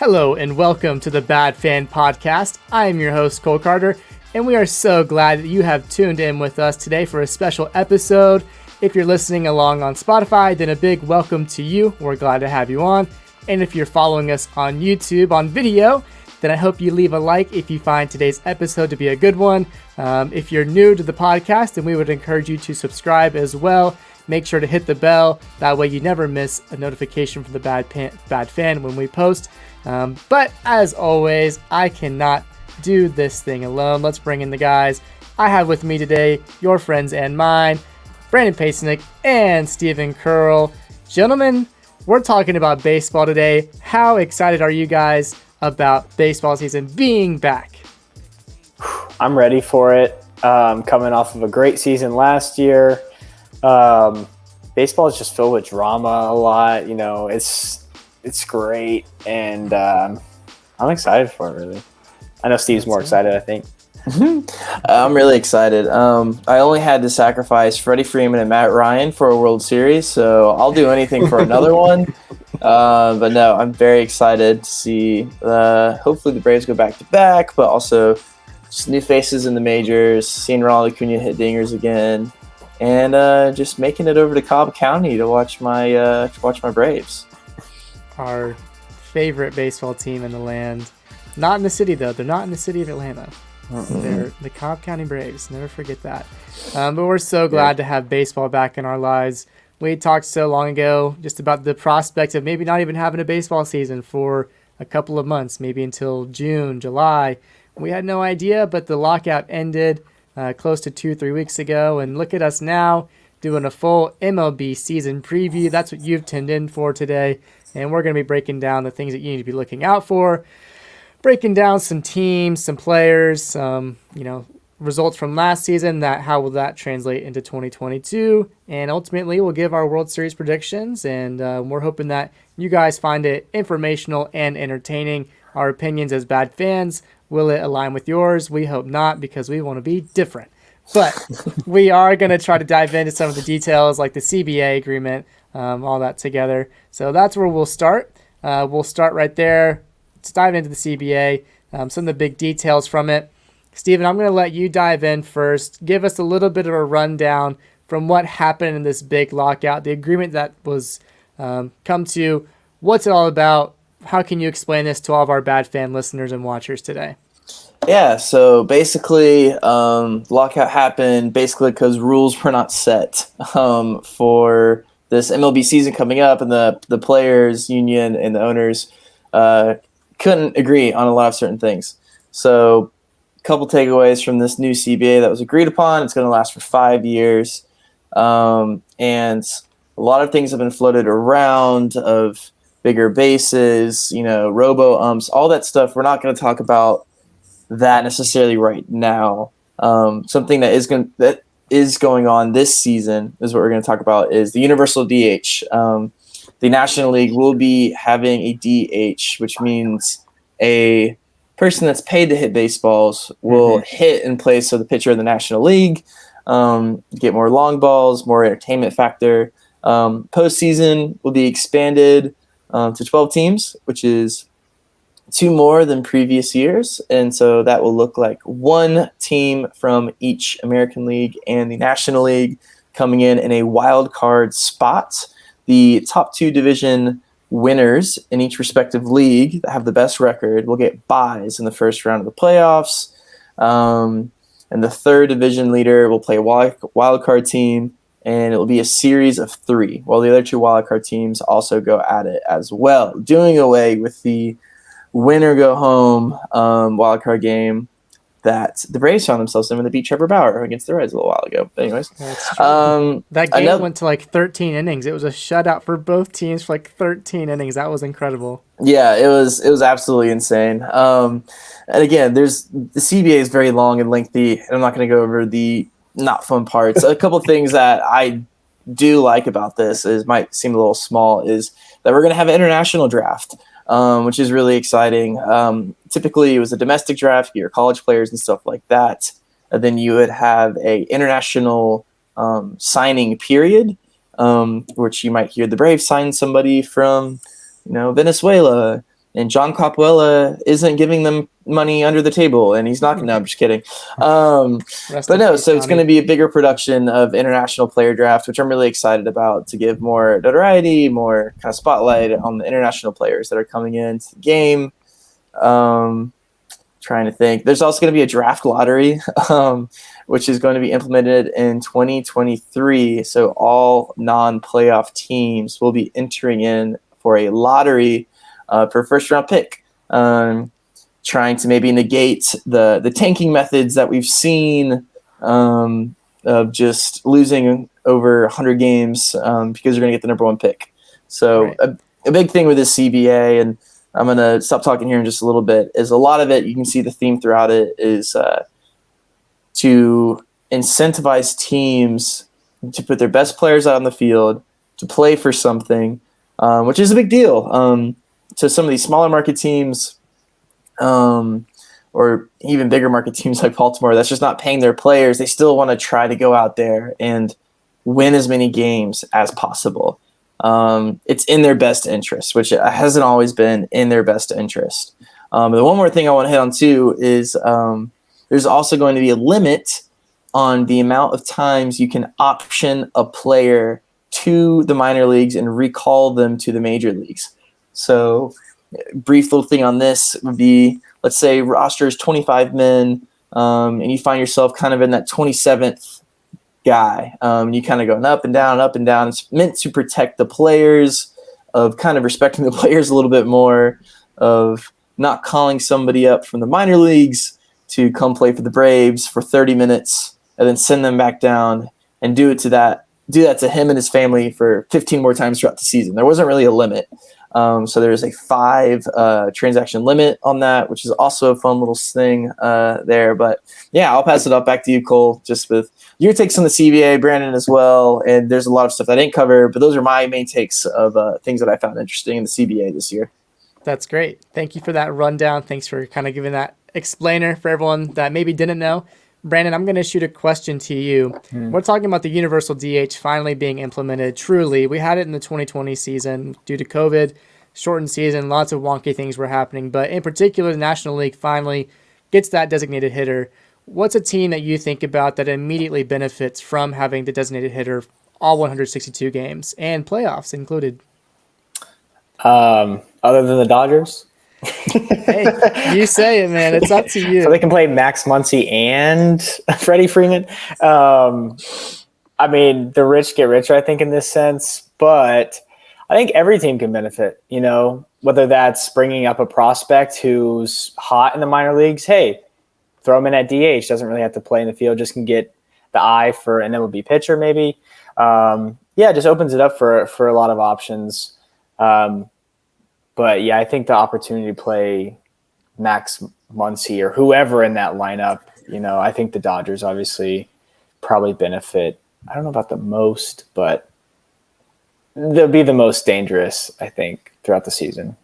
Hello and welcome to the Bad Fan Podcast. I am your host, Cole Carter, and we are so glad that you have tuned in with us today for a special episode. If you're listening along on Spotify, then a big welcome to you. We're glad to have you on. And if you're following us on YouTube on video, then I hope you leave a like if you find today's episode to be a good one. If you're new to the podcast, then we would encourage you to subscribe as well. Make sure to hit the bell. That way you never miss a notification from the Bad Fan when we post. But as always, I cannot do this thing alone. Let's bring in the guys I have with me today, your friends and mine, Brandon Pasenick and Stephen Curl. Gentlemen, we're talking about baseball today. How excited are you guys about baseball season being back? I'm ready for it. Coming off of a great season last year. Baseball is just filled with drama a lot. You know, it's great, and I'm excited for it, really. I know Steve's more excited, I think. I'm really excited. I only had to sacrifice Freddie Freeman and Matt Ryan for a World Series, so I'll do anything for another one. But no, I'm very excited to see hopefully the Braves go back-to-back, but also just new faces in the majors, seeing Ronald Acuna hit dingers again, and just making it over to Cobb County to watch my Braves. Our favorite baseball team in the land. Not in the city, though. They're not in the city of Atlanta. They're the Cobb County Braves. Never forget that. But we're so glad to have baseball back in our lives. We talked so long ago just about the prospect of maybe not even having a baseball season for a couple of months, maybe until June, July. We had no idea, but the lockout ended close to 2-3 weeks ago. And look at us now doing a full MLB season preview. That's what you've tuned in for today. And we're going to be breaking down the things that you need to be looking out for, breaking down some teams, some players, results from last season, how will that translate into 2022, and ultimately we'll give our World Series predictions, and we're hoping that you guys find it informational and entertaining. Our opinions as bad fans, will it align with yours? We hope not, because we want to be different. But we are going to try to dive into some of the details, like the CBA agreement, all that together. So that's where we'll start. We'll start right there. Let's dive into the CBA, some of the big details from it. Steven, I'm going to let you dive in first. Give us a little bit of a rundown from what happened in this big lockout, the agreement that was come to. What's it all about? How can you explain this to all of our bad fan listeners and watchers today? Yeah, so basically, lockout happened basically because rules were not set for this MLB season coming up, and the players union and the owners couldn't agree on a lot of certain things. So a couple takeaways from this new CBA that was agreed upon. It's going to last for 5 years. And a lot of things have been floated around of bigger bases, robo-umps, all that stuff. We're not going to talk about that necessarily right now. Something that is going on this season is what we're going to talk about is the universal DH. The National League will be having a DH, which means a person that's paid to hit baseballs will hit in place of the pitcher of the National League, get more long balls, more entertainment factor. Postseason will be expanded to 12 teams, which is 2 more than previous years. And so that will look like 1 team from each American League and the National League coming in a wild card spot. The top 2 division winners in each respective league that have the best record will get buys in the first round of the playoffs. And the 3rd division leader will play a wild card team, and it will be a series of 3, while the other 2 wild card teams also go at it as well, doing away with the winner go home wild card game that the Braves found themselves in when they beat Trevor Bauer against the Reds a little while ago. But anyways, that game went to like 13 innings. It was a shutout for both teams for like 13 innings. That was incredible. Yeah, it was absolutely insane. And again, the CBA is very long and lengthy, and I'm not going to go over the not fun parts. A couple of things that I do like about this might seem a little small is that we're going to have an international draft. Which is really exciting. Typically, it was a domestic draft, your college players and stuff like that. And then you would have a international signing period, which you might hear the Braves sign somebody from, Venezuela, and John Copuella isn't giving them money under the table, and he's not. No, I'm just kidding. Rest But in no, peace, so it's going Johnny. to be a bigger production of international player draft, which I'm really excited about, to give more notoriety, more kind of spotlight on the international players that are coming into the game. Trying to think. There's also going to be a draft lottery, which is going to be implemented in 2023. So all non-playoff teams will be entering in for a lottery for a first-round pick, trying to maybe negate the tanking methods that we've seen of just losing over 100 games because you're going to get the number one pick. So Right. a big thing with this CBA, and I'm going to stop talking here in just a little bit, is a lot of it, you can see the theme throughout it, is to incentivize teams to put their best players out on the field, to play for something, which is a big deal. To some of these smaller market teams, or even bigger market teams like Baltimore, that's just not paying their players. They still want to try to go out there and win as many games as possible. It's in their best interest, which hasn't always been in their best interest. The one more thing I want to hit on too is there's also going to be a limit on the amount of times you can option a player to the minor leagues and recall them to the major leagues. So brief little thing on this would be, let's say roster is 25 men, and you find yourself kind of in that 27th guy. You kind of going up and down, up and down. It's meant to protect the players, of kind of respecting the players a little bit more, of not calling somebody up from the minor leagues to come play for the Braves for 30 minutes and then send them back down and do that to him and his family for 15 more times throughout the season. There wasn't really a limit. So there's a 5 transaction limit on that, which is also a fun little thing there. But yeah, I'll pass it up back to you, Cole, just with your takes on the CBA, Brandon as well. And there's a lot of stuff that I didn't cover, but those are my main takes of things that I found interesting in the CBA this year. That's great. Thank you for that rundown. Thanks for kind of giving that explainer for everyone that maybe didn't know. Brandon, I'm going to shoot a question to you. We're talking about the universal DH finally being implemented. Truly, we had it in the 2020 season due to COVID, shortened season, lots of wonky things were happening. But in particular, the National League finally gets that designated hitter. What's a team that you think about that immediately benefits from having the designated hitter all 162 games and playoffs included? Other than the Dodgers? Hey, you say it, man. It's up to you. So they can play Max Muncy and Freddie Freeman. I mean, the rich get richer, I think, in this sense. But I think every team can benefit, whether that's bringing up a prospect who's hot in the minor leagues. Hey, throw him in at DH. Doesn't really have to play in the field. Just can get the eye for an MLB pitcher maybe. It just opens it up for a lot of options. But yeah, I think the opportunity to play Max Muncy or whoever in that lineup, I think the Dodgers obviously probably benefit. I don't know about the most, but they'll be the most dangerous, I think, throughout the season.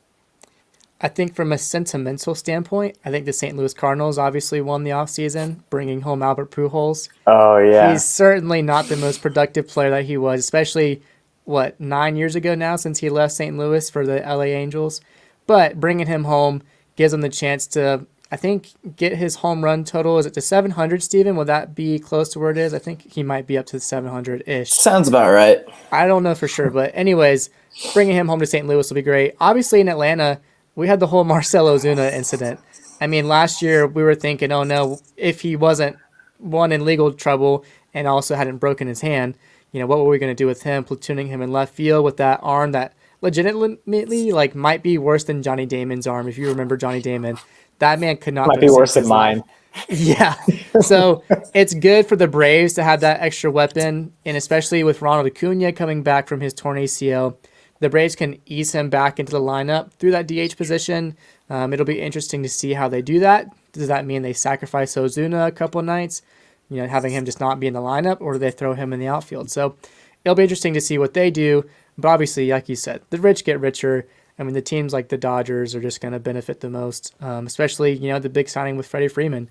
I think from a sentimental standpoint, I think the St. Louis Cardinals obviously won the offseason, bringing home Albert Pujols. Oh, yeah. He's certainly not the most productive player that he was, especially 9 years ago now since he left St. Louis for the LA Angels. But bringing him home gives him the chance to, I think, get his home run total. Is it to 700, Steven? Will that be close to where it is? I think he might be up to 700-ish. Sounds about right. I don't know for sure. But anyways, bringing him home to St. Louis will be great. Obviously, in Atlanta, we had the whole Marcell Ozuna incident. I mean, last year we were thinking, oh no, if he wasn't in legal trouble and also hadn't broken his hand, what were we going to do with him, platooning him in left field with that arm that legitimately might be worse than Johnny Damon's arm. If you remember Johnny Damon, that man could not. Might be worse than mine. Yeah. So it's good for the Braves to have that extra weapon, and especially with Ronald Acuna coming back from his torn ACL, the Braves can ease him back into the lineup through that DH position. It'll be interesting to see how they do that. Does that mean they sacrifice Ozuna a couple of nights? Having him just not be in the lineup, or do they throw him in the outfield? So it'll be interesting to see what they do. But obviously, like you said, the rich get richer. I mean, the teams like the Dodgers are just going to benefit the most, especially, the big signing with Freddie Freeman.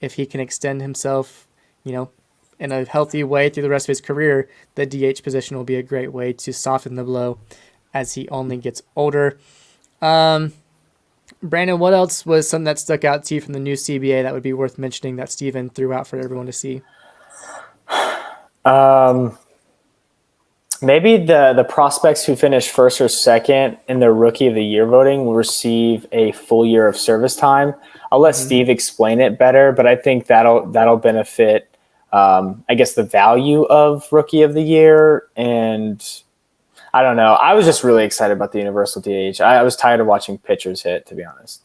If he can extend himself, in a healthy way through the rest of his career, the DH position will be a great way to soften the blow as he only gets older. Brandon, what else was something that stuck out to you from the new CBA that would be worth mentioning that Steven threw out for everyone to see? Maybe the prospects who finish first or second in the Rookie of the Year voting will receive a full year of service time. I'll let Steve explain it better, but I think that'll benefit, I guess, the value of Rookie of the Year. And I don't know. I was just really excited about the universal DH. I was tired of watching pitchers hit, to be honest.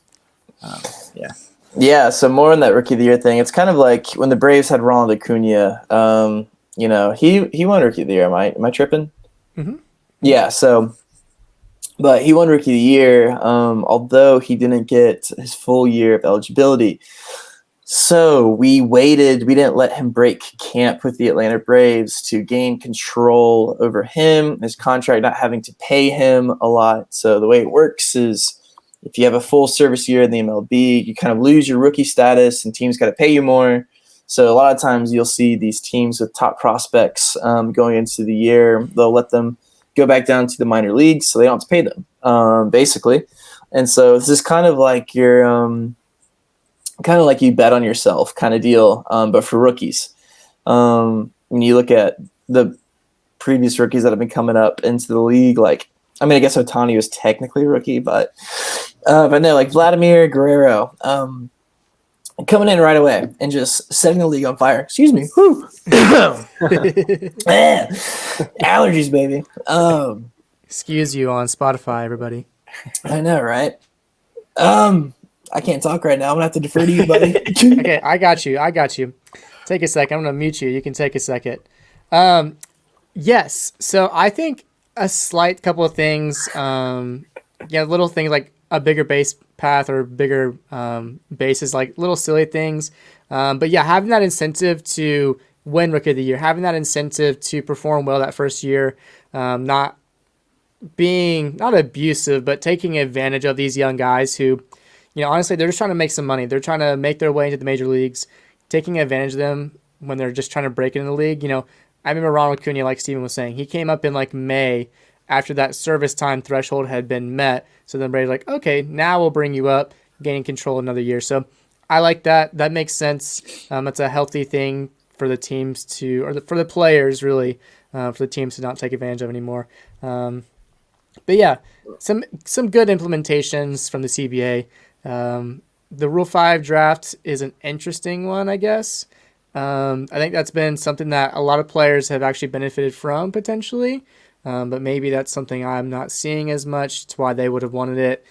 Yeah. Yeah, so more on that Rookie of the Year thing. It's kind of like when the Braves had Ronald Acuna. He won Rookie of the Year. Am I tripping? Mm-hmm. Yeah. So, but he won Rookie of the Year, although he didn't get his full year of eligibility. So we waited. We didn't let him break camp with the Atlanta Braves to gain control over him, his contract, not having to pay him a lot. So the way it works is, if you have a full service year in the MLB, you kind of lose your rookie status, and teams got to pay you more. So a lot of times you'll see these teams with top prospects going into the year. They'll let them go back down to the minor leagues so they don't have to pay them, basically. And so this is kind of like your kind of like you bet on yourself kind of deal, but for rookies. When you look at the previous rookies that have been coming up into the league, I guess Ohtani was technically a rookie, but no, like Vladimir Guerrero, coming in right away and just setting the league on fire. Excuse me. Whew. Allergies, baby. Excuse you on Spotify, everybody. I know, right? I can't talk right now. I'm going to have to defer to you, buddy. Okay, I got you. Take a second. I'm going to mute you. You can take a second. Yes. So I think a slight couple of things, little things like a bigger base path or bigger bases, like little silly things. But yeah, having that incentive to win Rookie of the Year, having that incentive to perform well that first year, not being not abusive, but taking advantage of these young guys who, honestly, they're just trying to make some money. They're trying to make their way into the major leagues, taking advantage of them when they're just trying to break into the league. I remember Ronald Acuna, like Steven was saying, he came up in like May after that service time threshold had been met. So then Brady's like, okay, now we'll bring you up, gaining control another year. So I like that. That makes sense. It's a healthy thing for the teams for the players, really, for the teams to not take advantage of anymore. But yeah, some good implementations from the CBA. The Rule 5 draft is an interesting one, I guess. I think that's been something that a lot of players have actually benefited from potentially. But maybe that's something I'm not seeing as much. It's why they would have wanted it.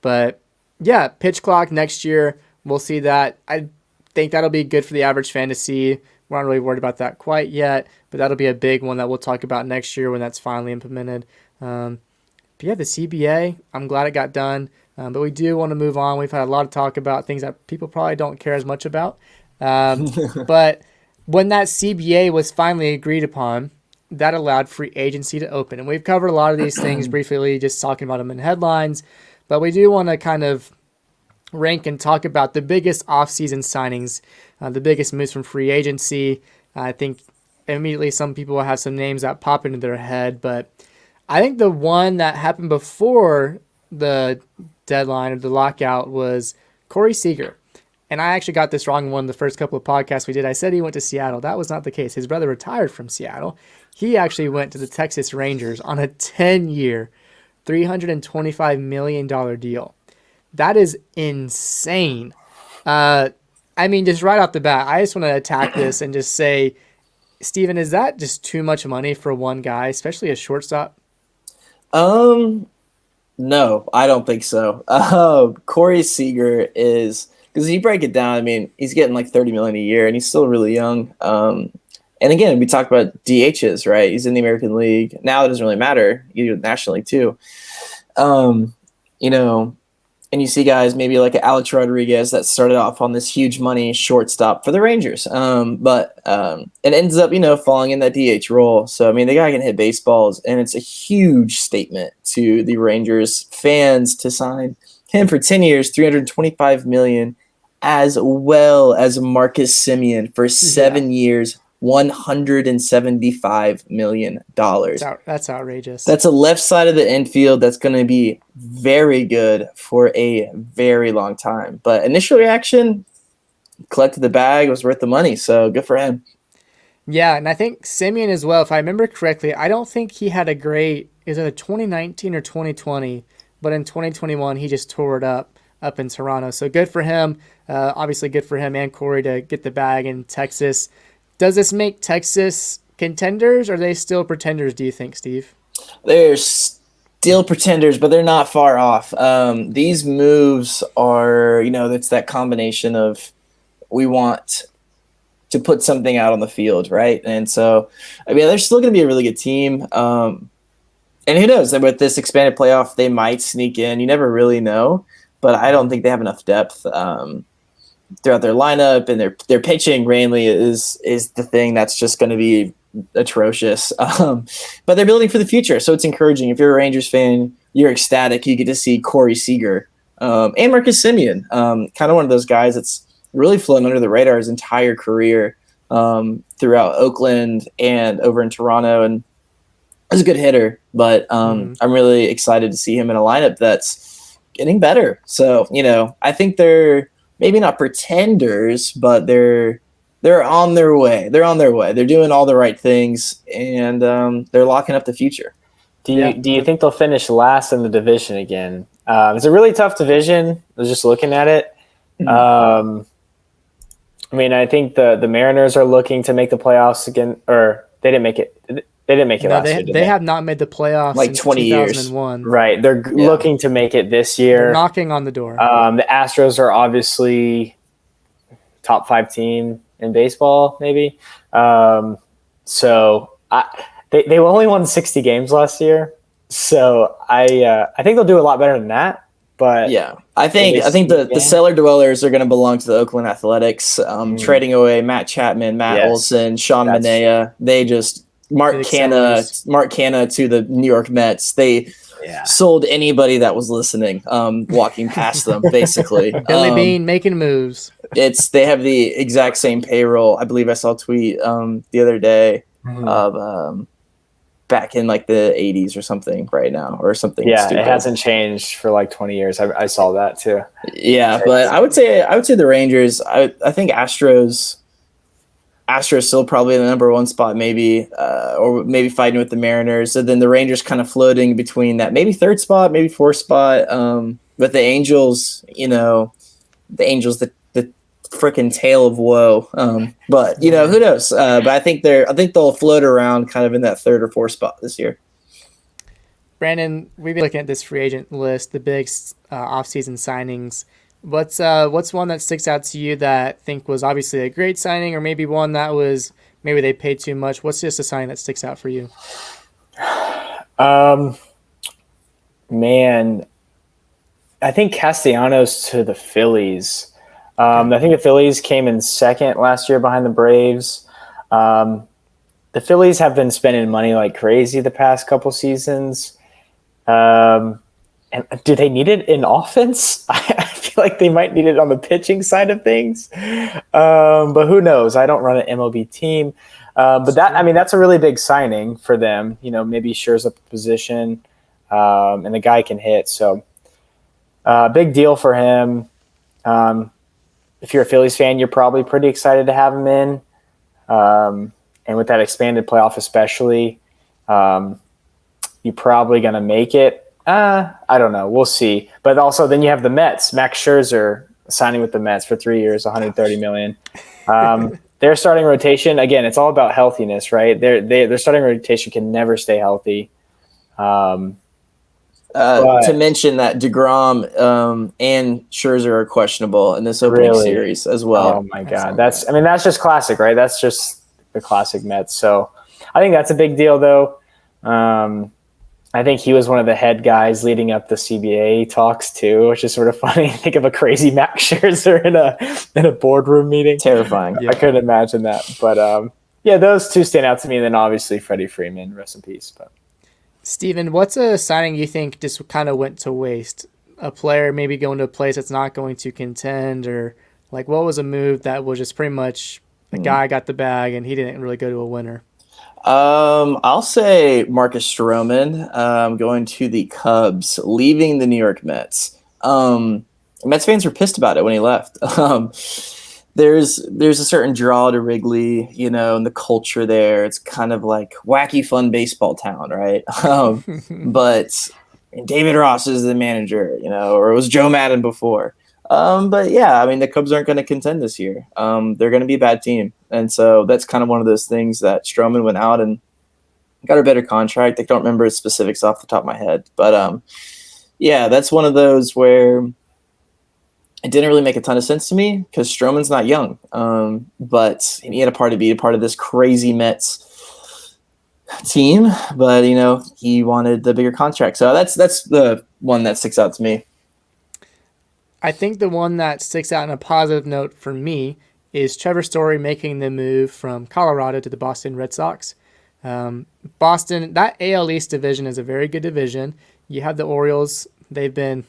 But yeah, pitch clock next year, we'll see that. I think that'll be good for the average fan to see. We're not really worried about that quite yet, but that'll be a big one that we'll talk about next year when that's finally implemented. But yeah, the CBA, I'm glad it got done. But we do want to move on. We've had a lot of talk about things that people probably don't care as much about. But when that CBA was finally agreed upon, that allowed free agency to open. And we've covered a lot of these things briefly, just talking about them in headlines. But we do want to kind of rank and talk about the biggest offseason signings, the biggest moves from free agency. I think immediately some people will have some names that pop into their head. But I think the one that happened before the deadline or the lockout was Corey Seager. And I actually got this wrong in one of the first couple of podcasts we did. I said he went to Seattle. That was not the case. His brother retired from Seattle. He actually went to the Texas Rangers on a 10-year, $325 million deal. That is insane. Just right off the bat, I just want to attack this and just say, Steven, is that just too much money for one guy, especially a shortstop? No, I don't think so. Corey Seager is, because you break it down, he's getting like $30 million a year, and he's still really young. And again, we talked about DHs, right? He's in the American League now. It doesn't really matter. You do it nationally too. And you see guys maybe like Alex Rodriguez that started off on this huge money shortstop for the Rangers, but it ends up falling in that DH role. So the guy can hit baseballs, and it's a huge statement to the Rangers fans to sign him for 10 years, $325 million, as well as Marcus Semien for 7 years, $175 million. That's outrageous. That's a left side of the infield that's going to be very good for a very long time. But initial reaction, collected the bag, was worth the money. So good for him. Yeah, and I think Simeon as well, if I remember correctly, I don't think he had a great, is it 2019 or 2020, but in 2021 he just tore it up in Toronto. So good for him. Obviously good for him and Corey to get the bag in Texas. Does this make Texas contenders, or are they still pretenders, do you think, Steve? They're still pretenders, but they're not far off. These moves are, it's that combination of we want to put something out on the field, right? And so, they're still going to be a really good team. And who knows? With this expanded playoff, they might sneak in. You never really know, but I don't think they have enough depth throughout their lineup, and their pitching mainly is the thing that's just going to be atrocious. But they're building for the future, so it's encouraging. If you're a Rangers fan, you're ecstatic. You get to see Corey Seager and Marcus Semien, kind of one of those guys that's really flown under the radar his entire career throughout Oakland and over in Toronto, and he's a good hitter. But I'm really excited to see him in a lineup that's getting better. So I think they're maybe not pretenders, but they're on their way. They're on their way. They're doing all the right things, and they're locking up the future. Do you think they'll finish last in the division again? It's a really tough division. I was just looking at it. I think the Mariners are looking to make the playoffs again, or they didn't make it. They didn't make it last year. They have not made the playoffs like since 20 2001. years. Right. They're looking to make it this year. They're knocking on the door. The Astros are obviously top 5 team in baseball, maybe. So they only won 60 games last year. So I think they'll do a lot better than that. But yeah, I think the cellar dwellers are going to belong to the Oakland Athletics. Trading away Matt Chapman, Matt Olson, Sean Manaea. They just Mark Canna to the New York Mets. They sold anybody that was listening, walking past them, basically. Billy Bean making moves. They have the exact same payroll. I believe I saw a tweet the other day of back in like the 80s or something right now, or something. Yeah, stupid. It hasn't changed for like 20 years. I saw that too. Yeah, but I would say the Rangers. I think Astros still probably in the number 1 spot, maybe, or maybe fighting with the Mariners. And then the Rangers kind of floating between that maybe 3rd spot, maybe 4th spot. But the Angels, the freaking tale of woe. But who knows? But I think they'll float around kind of in that 3rd or 4th spot this year. Brandon, we've been looking at this free agent list, the big offseason signings. What's one that sticks out to you that think was obviously a great signing, or maybe one that was maybe they paid too much? What's just a signing that sticks out for you? Man, I think Castellanos to the Phillies. I think the Phillies came in 2nd last year behind the Braves. The Phillies have been spending money like crazy the past couple seasons. And do they need it in offense? I feel like they might need it on the pitching side of things. But who knows? I don't run an MLB team. But that's a really big signing for them. Maybe shores up the position, and the guy can hit. So big deal for him. If you're a Phillies fan, you're probably pretty excited to have him in. And with that expanded playoff especially, you're probably going to make it. I don't know. We'll see. But also then you have the Mets. Max Scherzer signing with the Mets for 3 years, $130 million. Their starting rotation, again, it's all about healthiness, right? Their starting rotation can never stay healthy. To mention that DeGrom and Scherzer are questionable in this opening series as well. Oh my God. That's just classic, right? That's just the classic Mets. So I think that's a big deal though. I think he was one of the head guys leading up the CBA talks too, which is sort of funny. Think of a crazy Max Scherzer in a boardroom meeting. Terrifying. I couldn't imagine that. But those two stand out to me. And then obviously Freddie Freeman, rest in peace. But Steven, what's a signing you think just kind of went to waste? A player maybe going to a place that's not going to contend, or like what was a move that was just pretty much a guy got the bag and he didn't really go to a winner? I'll say Marcus Stroman, going to the Cubs, leaving the New York Mets. Mets fans were pissed about it when he left. There's a certain draw to Wrigley, and the culture there. It's kind of like wacky, fun baseball town, right? But David Ross is the manager, or it was Joe Madden before. But yeah, I mean, the Cubs aren't going to contend this year. They're going to be a bad team. And so that's kind of one of those things that Stroman went out and got a better contract. I don't remember his specifics off the top of my head. But yeah, that's one of those where it didn't really make a ton of sense to me because Stroman's not young. But he had to be a part of this crazy Mets team. But, he wanted the bigger contract. So that's the one that sticks out to me. I think the one that sticks out in a positive note for me is Trevor Story making the move from Colorado to the Boston Red Sox. Boston, that AL East division is a very good division. You have the Orioles. They've been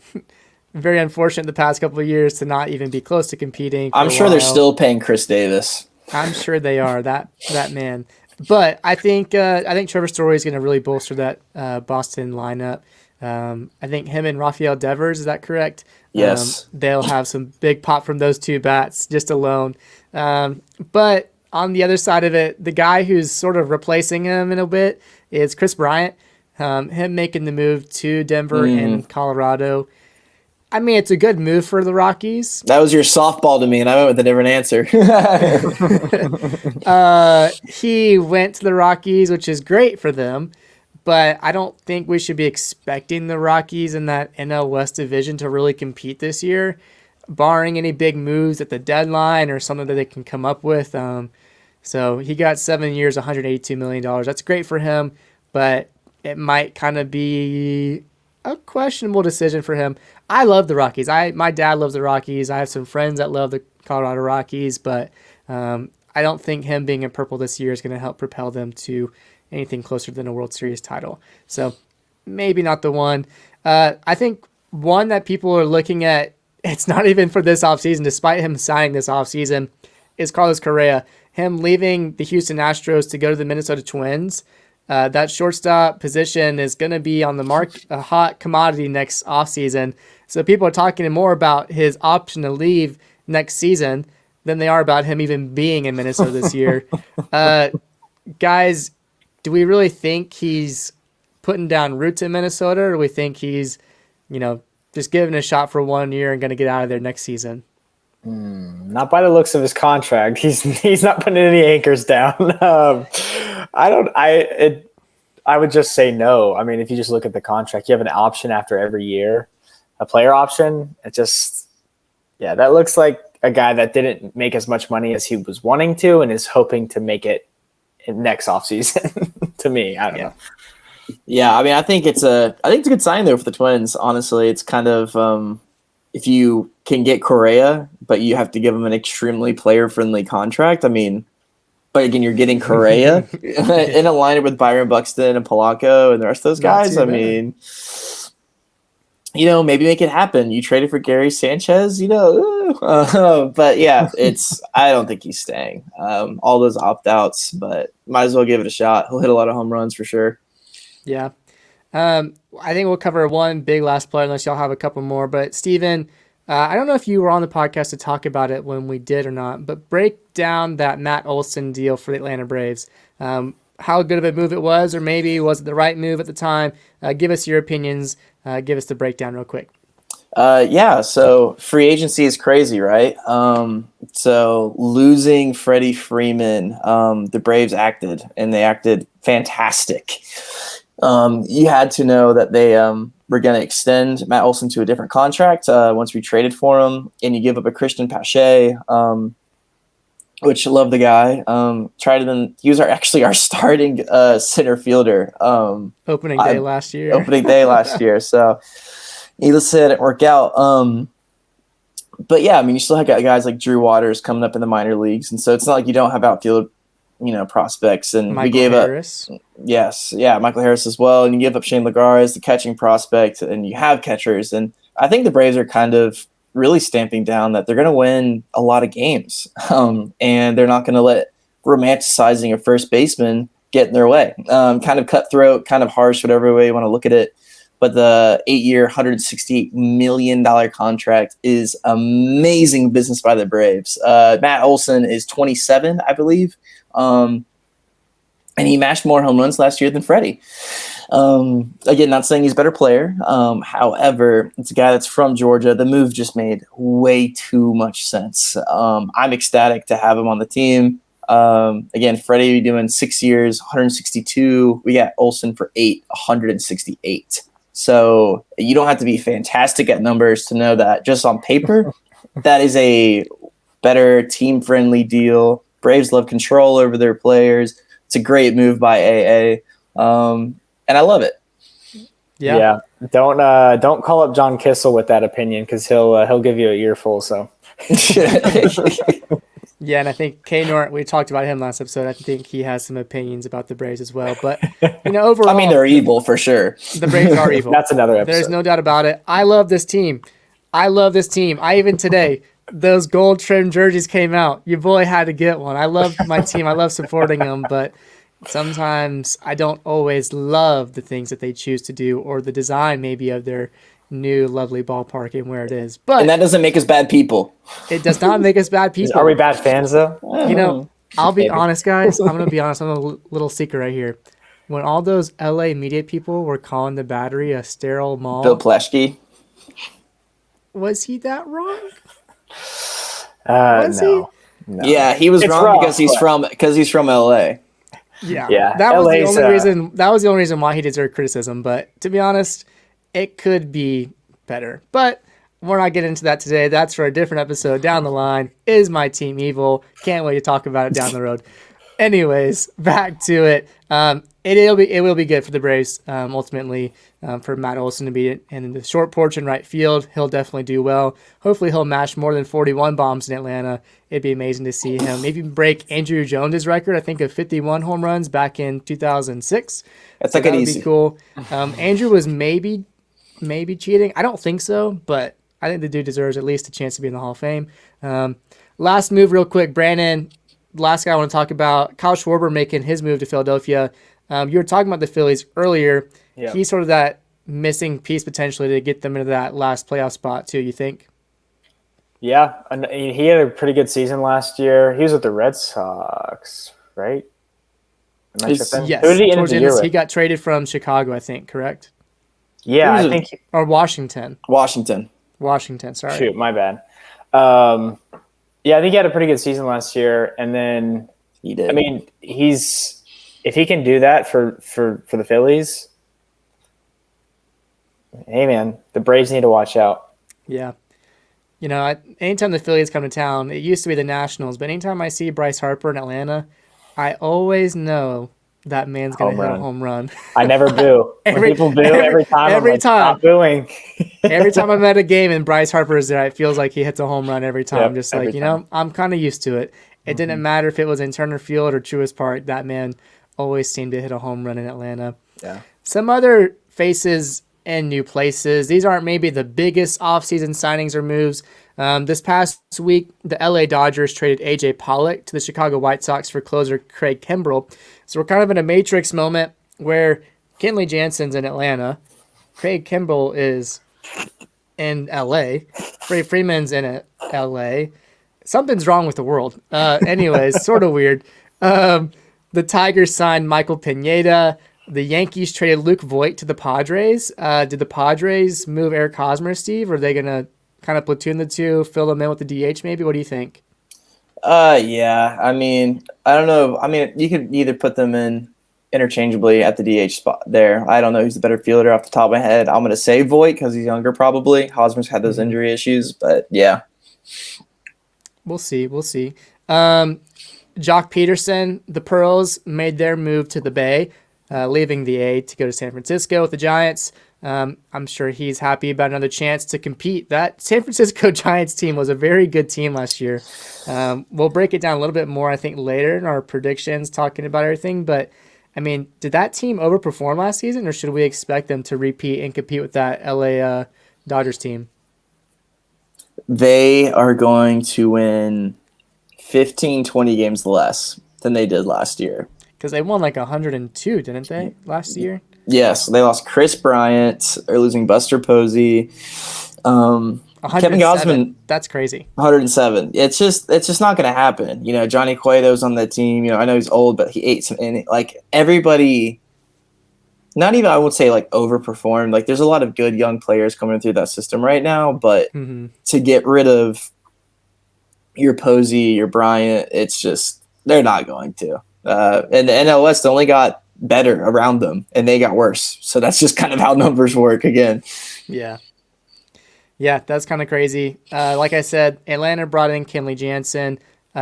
very unfortunate the past couple of years to not even be close to competing. I'm sure they're still paying Chris Davis. I'm sure they are, that man. But I think Trevor Story is going to really bolster that Boston lineup. I think him and Rafael Devers, is that correct? Yes. They'll have some big pop from those two bats just alone. But on the other side of it, the guy who's sort of replacing him in a bit is Chris Bryant. Him making the move to Denver and Colorado. I mean, it's a good move for the Rockies. That was your softball to me, and I went with a different answer. He went to the Rockies, which is great for them. But I don't think we should be expecting the Rockies in that NL West division to really compete this year, barring any big moves at the deadline or something that they can come up with. So he got 7 years, $182 million. That's great for him, but it might kind of be a questionable decision for him. I love the Rockies. My dad loves the Rockies. I have some friends that love the Colorado Rockies, but I don't think him being in purple this year is going to help propel them to anything closer than a World Series title. So maybe not the one. I think one that people are looking at, it's not even for this offseason, despite him signing this offseason, is Carlos Correa. Him leaving the Houston Astros to go to the Minnesota Twins. That shortstop position is going to be on the mark, a hot commodity next offseason. So people are talking more about his option to leave next season than they are about him even being in Minnesota this year. Guys, do we really think he's putting down roots in Minnesota, or do we think he's, just giving a shot for 1 year and going to get out of there next season? Not by the looks of his contract. He's not putting any anchors down. I would just say no. I mean, if you just look at the contract, you have an option after every year, a player option. That looks like a guy that didn't make as much money as he was wanting to and is hoping to make it in next offseason. To me, I don't know. Yeah, I mean, I think it's a good sign though for the Twins. Honestly, it's kind of if you can get Correa, but you have to give him an extremely player-friendly contract. I mean, but again, you're getting Correa in a lineup with Byron Buxton and Polanco and the rest of those guys. I mean, maybe make it happen. You traded for Gary Sanchez, but yeah, I don't think he's staying. All those opt-outs, but might as well give it a shot. He'll hit a lot of home runs for sure. Yeah. I think we'll cover one big last player unless y'all have a couple more. But Steven, I don't know if you were on the podcast to talk about it when we did or not, but break down that Matt Olson deal for the Atlanta Braves. How good of a move it was, or maybe was it the right move at the time? Give us your opinions. Give us the breakdown real quick. So free agency is crazy, right? So losing Freddie Freeman, the Braves acted fantastic. You had to know that they were going to extend Matt Olson to a different contract once we traded for him, and you give up a Christian Pache, which I love the guy. He was actually our starting center fielder. Opening day last year. So needless to say, it didn't work out. But yeah, I mean, you still have got guys like Drew Waters coming up in the minor leagues, and so it's not like you don't have outfield, prospects. And Michael we gave Harris. Michael Harris as well. And you give up Shane Lagar as the catching prospect, and you have catchers. And I think the Braves are kind of really stamping down that they're going to win a lot of games, and they're not going to let romanticizing a first baseman get in their way. Kind of cutthroat, kind of harsh, whatever way you want to look at it. But the 8-year, $168 million contract is amazing business by the Braves. Matt Olson is 27, I believe. And he mashed more home runs last year than Freddie. Again, not saying he's a better player. However, it's a guy that's from Georgia. The move just made way too much sense. I'm ecstatic to have him on the team. Again, Freddie doing 6 years, 162. We got Olson for 8, 168. So you don't have to be fantastic at numbers to know that just on paper, that is a better team-friendly deal. Braves love control over their players. It's a great move by AA, and I love it. Yeah. Don't call up John Kissel with that opinion because he'll give you an earful. So. Yeah, and I think K. Nort, we talked about him last episode. I think he has some opinions about the Braves as well. But, overall. I mean, they're evil for sure. The Braves are evil. That's another episode. There's no doubt about it. I love this team. Even today, those gold trimmed jerseys came out. Your boy had to get one. I love my team. I love supporting them. But sometimes I don't always love the things that they choose to do or the design maybe of their new lovely ballpark and where it is. And that doesn't make us bad people. It does not make us bad people. Are we bad fans though? I'll be honest, guys. I'm going to be honest. I'm a little secret right here. When all those LA media people were calling the Battery a sterile mall. Bill Pleshke. Was he that wrong? No. Yeah, he was wrong because he's from LA. Yeah. That was the only reason. That was the only reason why he deserved criticism. But to be honest, it could be better. But we're not getting into that today. That's for a different episode down the line. Is my team evil? Can't wait to talk about it down the road. Anyways, back to it. It will be good for the Braves. Ultimately, for Matt Olson to be in the short porch in right field, he'll definitely do well. Hopefully, he'll mash more than 41 bombs in Atlanta. It'd be amazing to see him maybe break Andrew Jones' record. I think of 51 home runs back in 2006. That would be cool. Andrew was maybe cheating. I don't think so, but I think the dude deserves at least a chance to be in the Hall of Fame. Last move real quick, Brandon. Last guy I want to talk about, Kyle Schwarber making his move to Philadelphia. You were talking about the Phillies earlier. Yep. He's sort of that missing piece potentially to get them into that last playoff spot too, you think? Yeah, and he had a pretty good season last year. He was with the Red Sox, right? Yes. Who did he end the year with? He got traded from Chicago, I think, correct? Yeah, I think. Or Washington. Sorry. Shoot, my bad. Yeah, I think he had a pretty good season last year, and then he did. I mean, if he can do that for the Phillies, hey man, the Braves need to watch out. Yeah. Anytime the Phillies come to town, it used to be the Nationals, but anytime I see Bryce Harper in Atlanta, I always know that man's going to hit a home run. I never boo. When people boo every time, stop booing. Every time I'm at a game and Bryce Harper is there, it feels like he hits a home run every time. I'm kind of used to it. It didn't matter if it was in Turner Field or Truist Park. That man always seemed to hit a home run in Atlanta. Yeah. Some other faces and new places. These aren't maybe the biggest offseason signings or moves. This past week, the LA Dodgers traded A.J. Pollock to the Chicago White Sox for closer Craig Kimbrell. So we're kind of in a Matrix moment where Kenley Jansen's in Atlanta, Craig Kimbrell is in L.A., Freddie Freeman's in L.A. Something's wrong with the world. Anyways, sort of weird. The Tigers signed Michael Pineda. The Yankees traded Luke Voigt to the Padres. Did the Padres move Eric Hosmer, Steve? Or are they going to kind of platoon the two, fill them in with the DH maybe? What do you think? Yeah. I mean, I don't know. I mean, you could either put them in interchangeably at the DH spot there. I don't know who's the better fielder off the top of my head. I'm going to say Voigt because he's younger probably. Hosmer's had those injury issues, but yeah. We'll see. Jock Peterson, the Pearls, made their move to the Bay, leaving the A to go to San Francisco with the Giants. I'm sure he's happy about another chance to compete. That San Francisco Giants team was a very good team last year. We'll break it down a little bit more, I think, later in our predictions, talking about everything. But, I mean, did that team overperform last season, or should we expect them to repeat and compete with that LA Dodgers team? They are going to win 15, 20 games less than they did last year. Because they won like 102, didn't they, last year? Yes, they lost Chris Bryant. They're losing Buster Posey. Kevin Gausman. That's crazy. 107. It's just not going to happen. Johnny Cueto's on the team. I know he's old, but he ate some. And like everybody, not even I would say like overperformed. Like there's a lot of good young players coming through that system right now, but to get rid of your Posey, your Bryant, it's just they're not going to. And the NL West only got better around them, and they got worse. So that's just kind of how numbers work again. Yeah. Yeah, that's kind of crazy. Like I said, Atlanta brought in Kenley Jansen.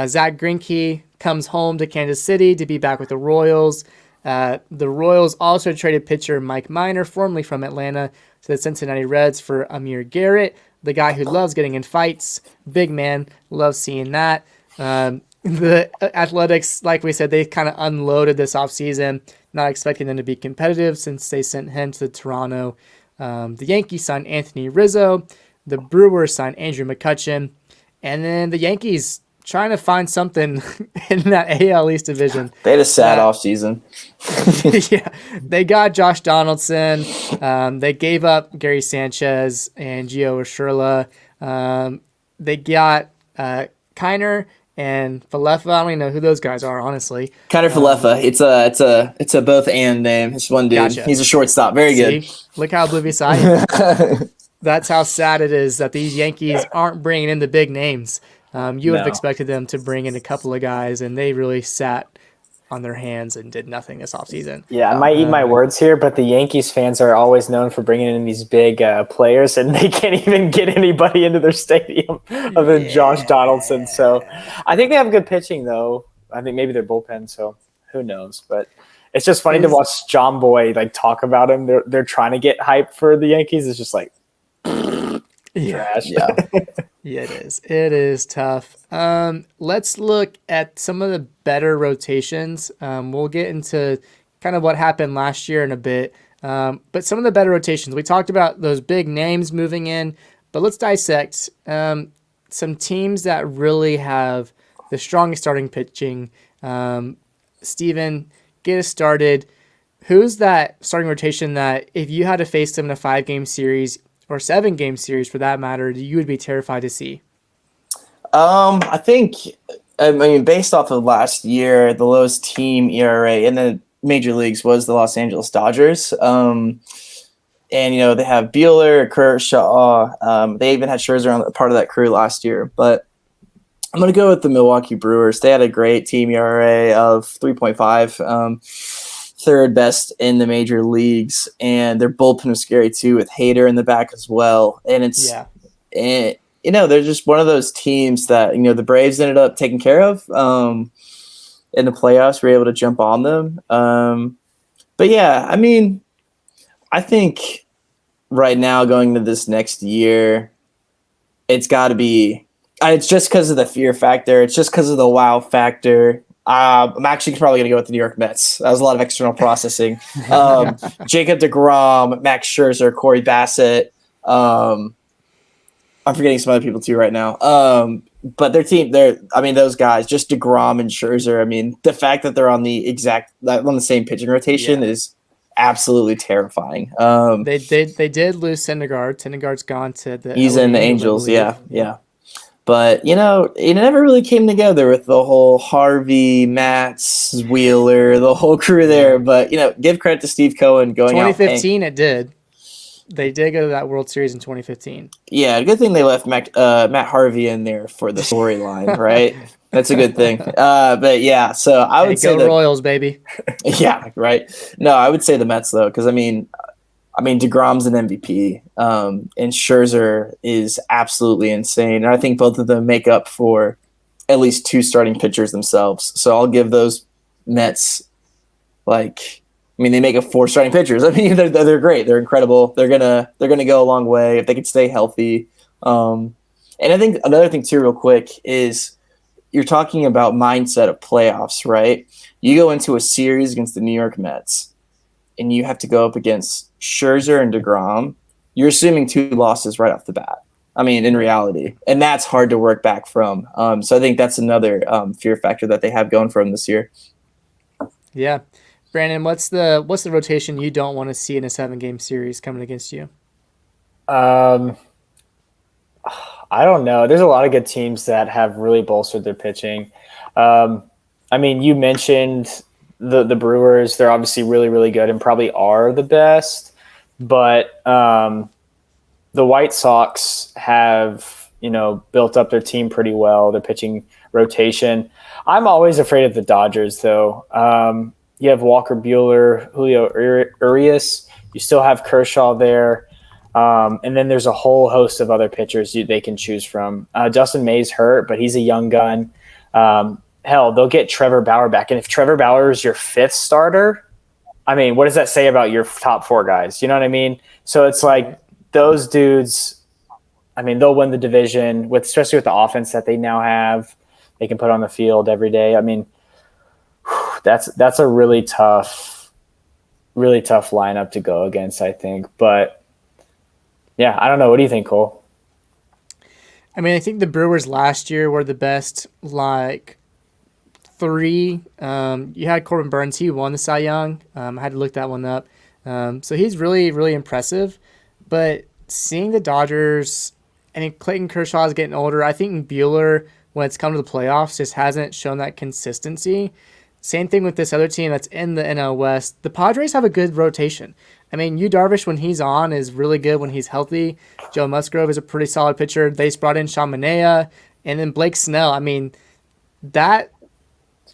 Zach Greinke comes home to Kansas City to be back with the Royals. The Royals also traded pitcher Mike Minor, formerly from Atlanta, to the Cincinnati Reds for Amir Garrett, the guy who loves getting in fights. Big man, loves seeing that. The Athletics, like we said, they kind of unloaded this offseason, not expecting them to be competitive since they sent him to Toronto. The Yankees signed Anthony Rizzo. The Brewers signed Andrew McCutchen. And then the Yankees trying to find something in that AL East division. They had a sad offseason. Yeah, they got Josh Donaldson. They gave up Gary Sanchez and Gio Urshela. They got Kiner and Falefa. I don't even know who those guys are, honestly. Kiner Falefa. It's a both and name. It's one dude. Gotcha. He's a shortstop. Very good. Look how oblivious I am. That's how sad it is that these Yankees aren't bringing in the big names. You would have expected them to bring in a couple of guys, and they really sat on their hands and did nothing this offseason. Yeah, I might eat my words here, but the Yankees fans are always known for bringing in these big players, and they can't even get anybody into their stadium other than Josh Donaldson. So I think they have good pitching, though. I think maybe their bullpen, so who knows. But it's just funny to watch John Boy talk about him. They're trying to get hype for the Yankees. It's just like trash. Yeah. Yeah, it is. It is tough. Let's look at some of the better rotations. We'll get into kind of what happened last year in a bit. But some of the better rotations. We talked about those big names moving in, but let's dissect some teams that really have the strongest starting pitching. Steven, get us started. Who's that starting rotation that if you had to face them in a 5-game series or 7-game series for that matter, you would be terrified to see? I think, based off of last year, the lowest team ERA in the major leagues was the Los Angeles Dodgers. And, they have Buehler, Kershaw. They even had Scherzer on part of that crew last year. But I'm going to go with the Milwaukee Brewers. They had a great team ERA of 3.5. Third best in the major leagues, and their bullpen was scary too with Hader in the back as well. And they're just one of those teams that the Braves ended up taking care of in the playoffs. We were able to jump on them. But yeah, I think right now going into this next year, it's got to be. It's just because of the fear factor. It's just because of the wow factor. I'm actually probably going to go with the New York Mets. That was a lot of external processing. Jacob deGrom, Max Scherzer, Corey Bassett. I'm forgetting some other people too right now. But their team, those guys, just deGrom and Scherzer. The fact that they're on the same pitching rotation is absolutely terrifying. They did lose Syndergaard. Syndergaard's gone to the. He's in the Angels. Yeah. But, it never really came together with the whole Harvey, Matz, Wheeler, the whole crew there. But, give credit to Steve Cohen going 2015 it did. They did go to that World Series in 2015. Yeah, good thing they left Matt Harvey in there for the storyline, right? That's a good thing. But, yeah, so I would say the Royals, baby. Yeah, right. No, I would say the Mets, though, because, deGrom's an MVP, and Scherzer is absolutely insane. And I think both of them make up for at least 2 starting pitchers themselves. So I'll give those Mets, they make up 4 starting pitchers. They're great. They're incredible. They're gonna go a long way if they could stay healthy. And I think another thing too, real quick, is you're talking about mindset of playoffs, right? You go into a series against the New York Mets, and you have to go up against Scherzer and deGrom. You're assuming 2 losses right off the bat. I mean, in reality, and that's hard to work back from. So I think that's another fear factor that they have going for them this year. Yeah. Brandon, what's the rotation you don't want to see in a 7-game series coming against you? I don't know. There's a lot of good teams that have really bolstered their pitching. I mean, you mentioned the Brewers. They're obviously really, really good and probably are the best. But the White Sox have, built up their team pretty well, their pitching rotation. I'm always afraid of the Dodgers, though. You have Walker Buehler, Julio Urias. You still have Kershaw there. And then there's a whole host of other pitchers they can choose from. Dustin May's hurt, but he's a young gun. Hell, they'll get Trevor Bauer back. And if Trevor Bauer is your 5th starter, I mean, what does that say about your top 4 guys? You know what I mean? So it's like those dudes, I mean, they'll win the division, especially with the offense that they now have. They can put on the field every day. I mean, that's a really tough lineup to go against, I think. But yeah, I don't know. What do you think, Cole? I mean, I think the Brewers last year were the best, 3. You had Corbin Burns. He won the Cy Young. I had to look that one up. So he's really, really impressive. But seeing the Dodgers, and Clayton Kershaw is getting older, I think Buehler, when it's come to the playoffs, just hasn't shown that consistency. Same thing with this other team that's in the NL West. The Padres have a good rotation. I mean, Yu Darvish, when he's on, is really good when he's healthy. Joe Musgrove is a pretty solid pitcher. They just brought in Sean Manaea, and then Blake Snell. I mean, that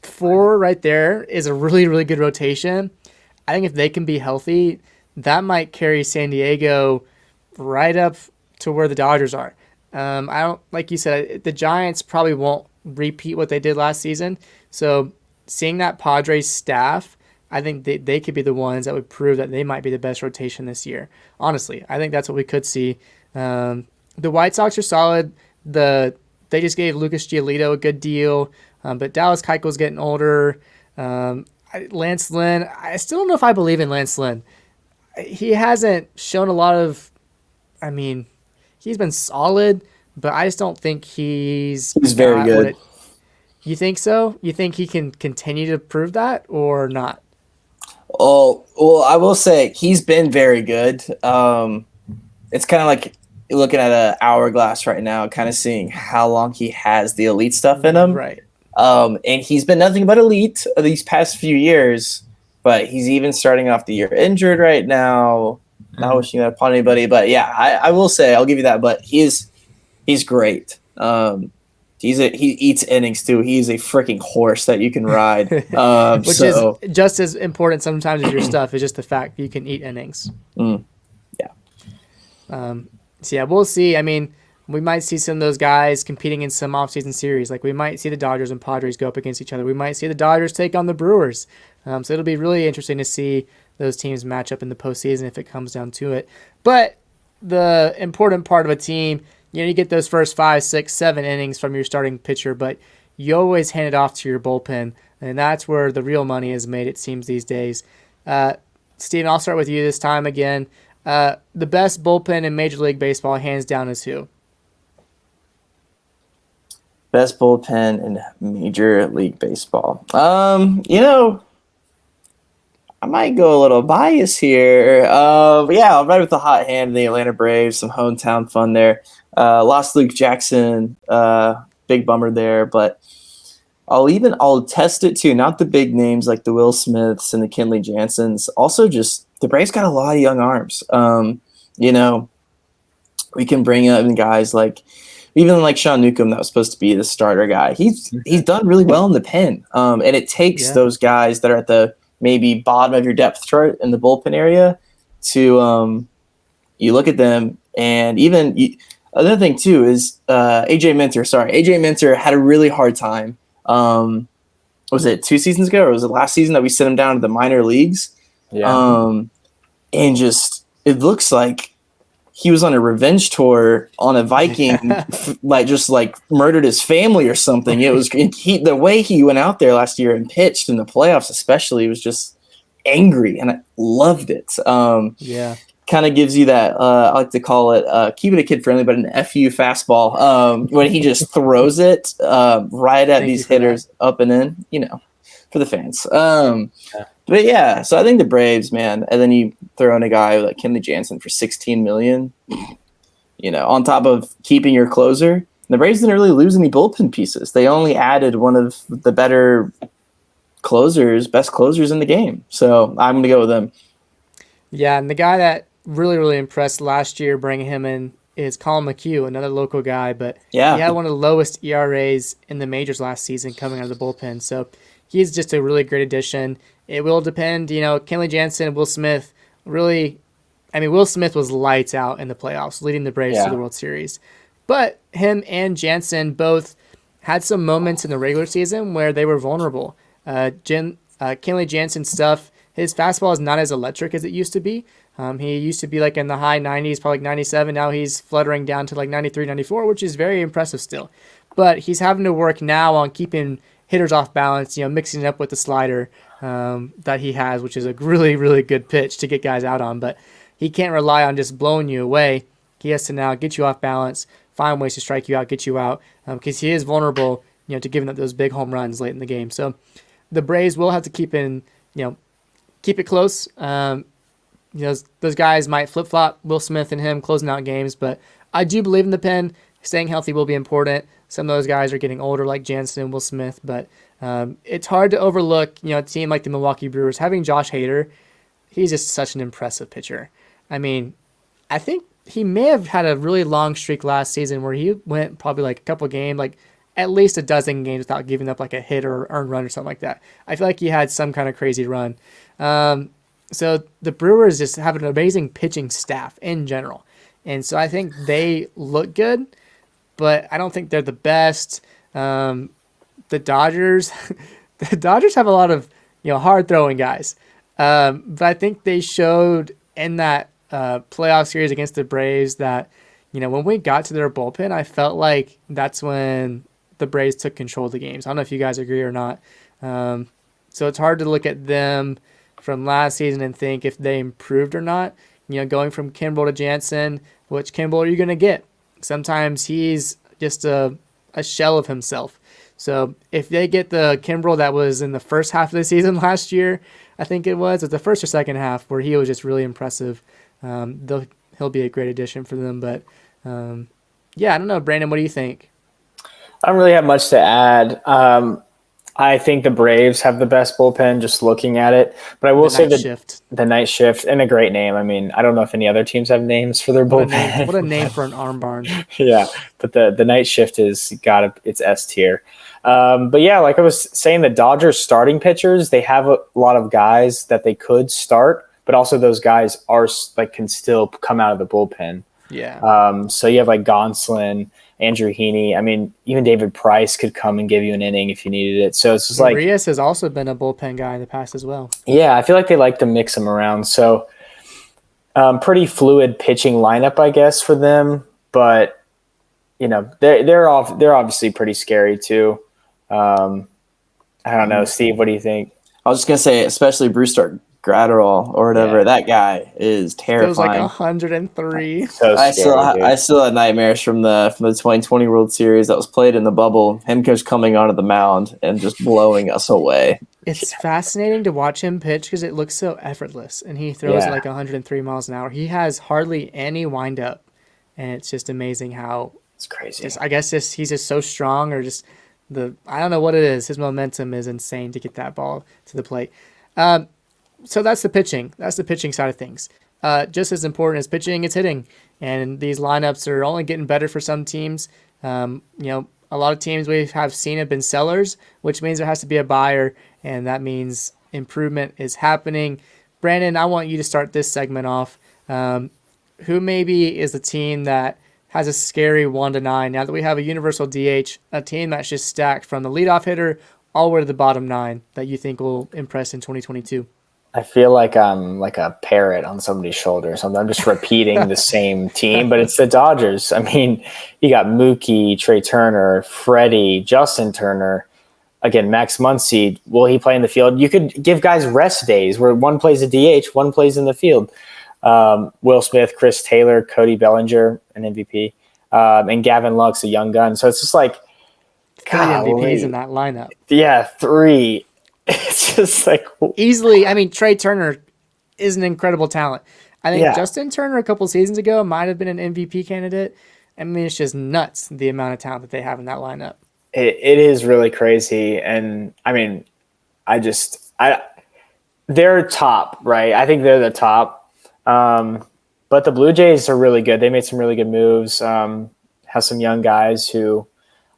4 right there is a really, really good rotation. I think if they can be healthy, that might carry San Diego right up to where the Dodgers are. I don't, like you said, the Giants probably won't repeat what they did last season. So seeing that Padres staff, I think they could be the ones that would prove that they might be the best rotation this year. Honestly, I think that's what we could see. The White Sox are solid. They just gave Lucas Giolito a good deal, but Dallas Keuchel's getting older. Lance Lynn, I still don't know if I believe in Lance Lynn. He hasn't shown a lot of, I mean, he's been solid, but I just don't think he's very good. You think so? You think he can continue to prove that or not? Oh, well, I will say he's been very good. It's kind of like looking at an hourglass right now, kind of seeing how long he has the elite stuff in him. Right. And he's been nothing but elite these past few years, but he's even starting off the year injured right now. Not wishing that upon anybody, but yeah, I will say I'll give you that. But he's great. He eats innings too. He's a freaking horse that you can ride. Which is just as important sometimes as your stuff is just the fact that you can eat innings. Yeah. So yeah, we'll see. I mean, we might see some of those guys competing in some offseason series. Like we might see the Dodgers and Padres go up against each other. We might see the Dodgers take on the Brewers. So it'll be really interesting to see those teams match up in the postseason if it comes down to it. But the important part of a team, you get those first 5, 6, 7 innings from your starting pitcher, but you always hand it off to your bullpen, and that's where the real money is made, it seems, these days. Steven, I'll start with you this time again. The best bullpen in Major League Baseball, hands down, is who? Best bullpen in Major League Baseball. I might go a little biased here. But yeah, I'll ride with the hot hand in the Atlanta Braves. Some hometown fun there. Lost Luke Jackson. Big bummer there. But I'll test it too. Not the big names like the Will Smiths and the Kenley Jansens. Also just the Braves got a lot of young arms. We can bring in guys like even like Sean Newcomb that was supposed to be the starter guy. He's done really well in the pen. And it takes those guys that are at the maybe bottom of your depth chart in the bullpen area to you look at them. And even another thing too is AJ Minter. Sorry, AJ Minter had a really hard time. Was it 2 seasons ago or was it last season that we sent him down to the minor leagues? Yeah. And just it looks like he was on a revenge tour on a Viking, like murdered his family or something. It was the way he went out there last year and pitched in the playoffs, especially, was just angry, and I loved it. kind of gives you that, I like to call it, keep it a kid friendly, but an FU fastball when he just throws it right at these hitters up and in, for the fans. But yeah, so I think the Braves, man, and then you throw in a guy like Kenley Jansen for $16 million, on top of keeping your closer. The Braves didn't really lose any bullpen pieces. They only added one of the better best closers in the game. So I'm going to go with them. Yeah, and the guy that really, really impressed last year bringing him in is Colin McHugh, another local guy. But he had one of the lowest ERAs in the majors last season coming out of the bullpen. So he's just a really great addition. It will depend, Kenley Jansen and Will Smith really – Will Smith was lights out in the playoffs, leading the Braves to the World Series. But him and Jansen both had some moments in the regular season where they were vulnerable. Kenley Jansen's stuff, his fastball is not as electric as it used to be. He used to be like in the high 90s, probably like 97. Now he's fluttering down to like 93, 94, which is very impressive still. But he's having to work now on keeping hitters off balance, mixing it up with the slider that he has, which is a really, really good pitch to get guys out on. But he can't rely on just blowing you away. He has to now get you off balance, find ways to strike you out, get you out, because he is vulnerable, to giving up those big home runs late in the game. So the Braves will have to keep it close. Those guys might flip-flop, Will Smith and him closing out games, but I do believe in the pen. Staying healthy will be important. Some of those guys are getting older, like Jansen and Will Smith, but it's hard to overlook, a team like the Milwaukee Brewers. Having Josh Hader, he's just such an impressive pitcher. I think he may have had a really long streak last season where he went probably like a couple games, like at least a dozen games without giving up like a hit or earned run or something like that. I feel like he had some kind of crazy run. So the Brewers just have an amazing pitching staff in general. And so I think they look good, but I don't think they're the best. The Dodgers have a lot of, hard throwing guys. But I think they showed in that playoff series against the Braves that, when we got to their bullpen, I felt like that's when the Braves took control of the games. I don't know if you guys agree or not. So it's hard to look at them from last season and think if they improved or not. Going from Kimbrel to Jansen, which Kimbrel are you going to get? Sometimes he's just a shell of himself. So if they get the Kimbrel that was in the first half of the season last year, I think it was the first or second half where he was just really impressive. He'll be a great addition for them. But, I don't know. Brandon, what do you think? I don't really have much to add. I think the Braves have the best bullpen just looking at it. But I will say the night shift, and a great name. I don't know if any other teams have names for their bullpen. What a name for an arm barn. Yeah, but the night shift it's S tier. But yeah, like I was saying, the Dodgers starting pitchers, they have a lot of guys that they could start, but also those guys can still come out of the bullpen. Yeah. So you have like Gonsolin, Andrew Heaney. Even David Price could come and give you an inning if you needed it. So it's just like Urias has also been a bullpen guy in the past as well. Yeah, I feel like they like to mix them around. So pretty fluid pitching lineup, I guess, for them. But they're obviously pretty scary too. I don't know, Steve. What do you think? I was just gonna say, especially Brewster Gratterall or whatever. Yeah. That guy is terrifying. It was like 103. So scary, I still had nightmares from the 2020 World Series that was played in the bubble. Him just coming onto the mound and just blowing us away. It's fascinating to watch him pitch because it looks so effortless, and he throws like 103 miles an hour. He has hardly any windup, and it's just amazing how it's crazy. I guess he's just so strong, or just I don't know what it is. His momentum is insane to get that ball to the plate. So that's the pitching. That's the pitching side of things. Just as important as pitching, it's hitting. And these lineups are only getting better for some teams. A lot of teams we have seen have been sellers, which means there has to be a buyer, and that means improvement is happening. Brandon, I want you to start this segment off. Who maybe is the team that has a scary 1-9 now that we have a universal DH, a team that's just stacked from the leadoff hitter all the way to the bottom 9 that you think will impress in 2022? I feel like I'm like a parrot on somebody's shoulder or something. I'm just repeating the same team, but it's the Dodgers. You got Mookie, Trey Turner, Freddie, Justin Turner. Again, Max Muncy. Will he play in the field? You could give guys rest days where one plays a DH, one plays in the field. Will Smith, Chris Taylor, Cody Bellinger, an MVP, and Gavin Lux, a young gun. So it's just like, 3 MVPs in that lineup. Yeah, 3. It's just like easily. I mean, Trey Turner is an incredible talent. I think Justin Turner a couple seasons ago might have been an MVP candidate. I mean, it's just nuts the amount of talent that they have in that lineup. It is really crazy, and I mean, they're top, right? I think they're the top. But the Blue Jays are really good. They made some really good moves. Have some young guys who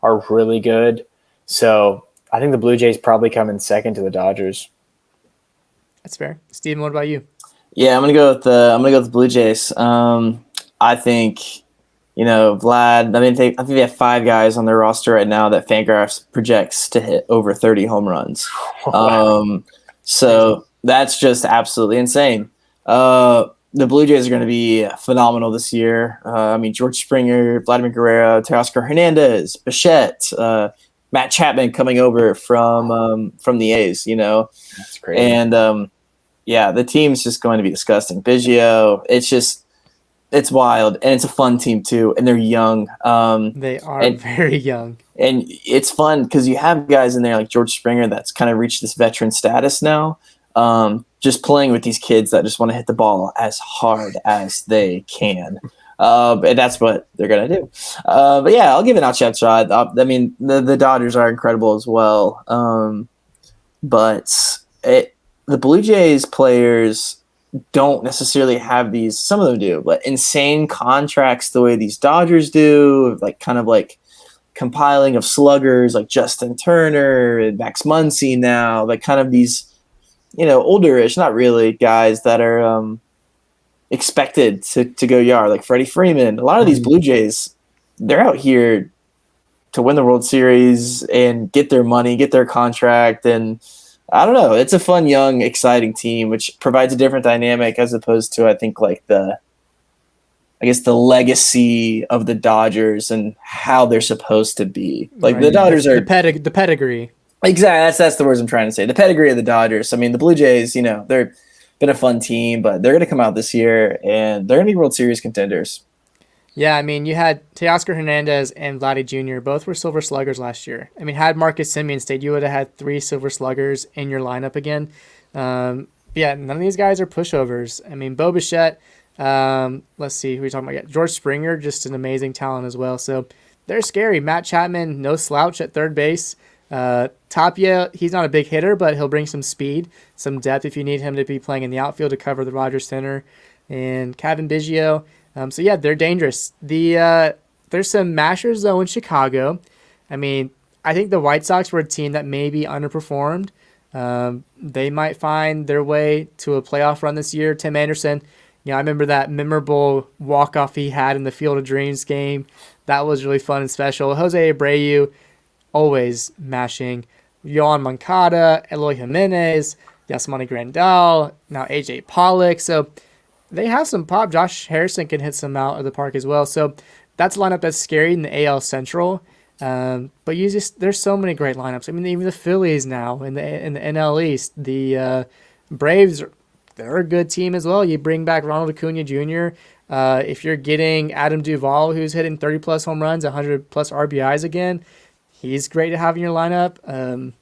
are really good. So I think the Blue Jays probably come in second to the Dodgers. That's fair. Steven, what about you? Yeah, I'm gonna go with the Blue Jays. I think, Vlad. I think they have 5 guys on their roster right now that Fangraphs projects to hit over 30 home runs. So that's just absolutely insane. The Blue Jays are going to be phenomenal this year. George Springer, Vladimir Guerrero, Teoscar Hernandez, Bichette, Matt Chapman coming over from the A's. That's great. And the team's just going to be disgusting. Biggio, it's wild, and it's a fun team too, and they're young. They are very young, and it's fun because you have guys in there like George Springer that's kind of reached this veteran status now. Just playing with these kids that just want to hit the ball as hard as they can. And that's what they're going to do. But yeah, I'll give it out shout shot. The Dodgers are incredible as well. But the Blue Jays players don't necessarily have these, some of them do, but insane contracts the way these Dodgers do, kind of compiling of sluggers like Justin Turner and Max Muncy now, kind of these, older-ish, not really, guys that are expected to go yard, like Freddie Freeman. A lot of these Blue Jays, they're out here to win the World Series and get their money, get their contract, and I don't know. It's a fun, young, exciting team, which provides a different dynamic as opposed to, I think, the legacy of the Dodgers and how they're supposed to be. The Dodgers are the pedigree. Exactly. That's the words I'm trying to say. The pedigree of the Dodgers. The Blue Jays, they're been a fun team, but they're going to come out this year and they're going to be World Series contenders. Yeah, you had Teoscar Hernandez and Vladdy Jr. Both were Silver Sluggers last year. Had Marcus Semien stayed, you would have had 3 Silver Sluggers in your lineup again. None of these guys are pushovers. Bo Bichette, let's see who we're talking about. Yeah, George Springer, just an amazing talent as well. So they're scary. Matt Chapman, no slouch at third base. Tapia, he's not a big hitter, but he'll bring some speed, some depth if you need him to be playing in the outfield to cover the Rogers Center. And Kevin Biggio. They're dangerous. There's some mashers, though, in Chicago. I think the White Sox were a team that maybe underperformed. They might find their way to a playoff run this year. Tim Anderson, I remember that memorable walk-off he had in the Field of Dreams game. That was really fun and special. Jose Abreu, always mashing. Yohan Moncada, Eloy Jimenez, Yasmani Grandal, now A.J. Pollock. So they have some pop. Josh Harrison can hit some out of the park as well. So that's a lineup that's scary in the AL Central. But there's so many great lineups. Even the Phillies now in the NL East. The Braves, they're a good team as well. You bring back Ronald Acuna Jr. If you're getting Adam Duvall, who's hitting 30-plus home runs, 100-plus RBIs again, he's great to have in your lineup.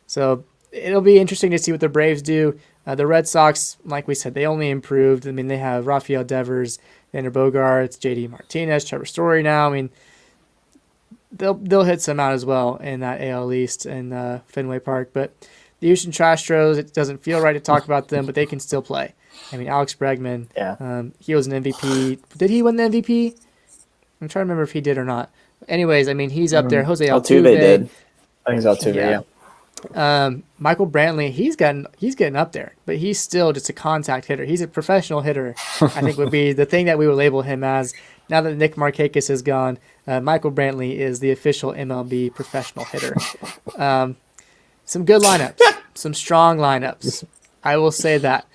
So it'll be interesting to see what the Braves do. The Red Sox, like we said, they only improved. They have Rafael Devers, Xander Bogaerts, J.D. Martinez, Trevor Story now. They'll hit some out as well in that AL East and Fenway Park. But the Houston Astros, it doesn't feel right to talk about them, but they can still play. Alex Bregman, he was an MVP. Did he win the MVP? I'm trying to remember if he did or not. Anyways, he's up there. Jose Altuve did. I think it's Altuve, yeah. Michael Brantley, he's getting up there, but he's still just a contact hitter. He's a professional hitter, I think would be the thing that we would label him as. Now that Nick Markakis is gone, Michael Brantley is the official MLB professional hitter. Some good lineups, some strong lineups. I will say that.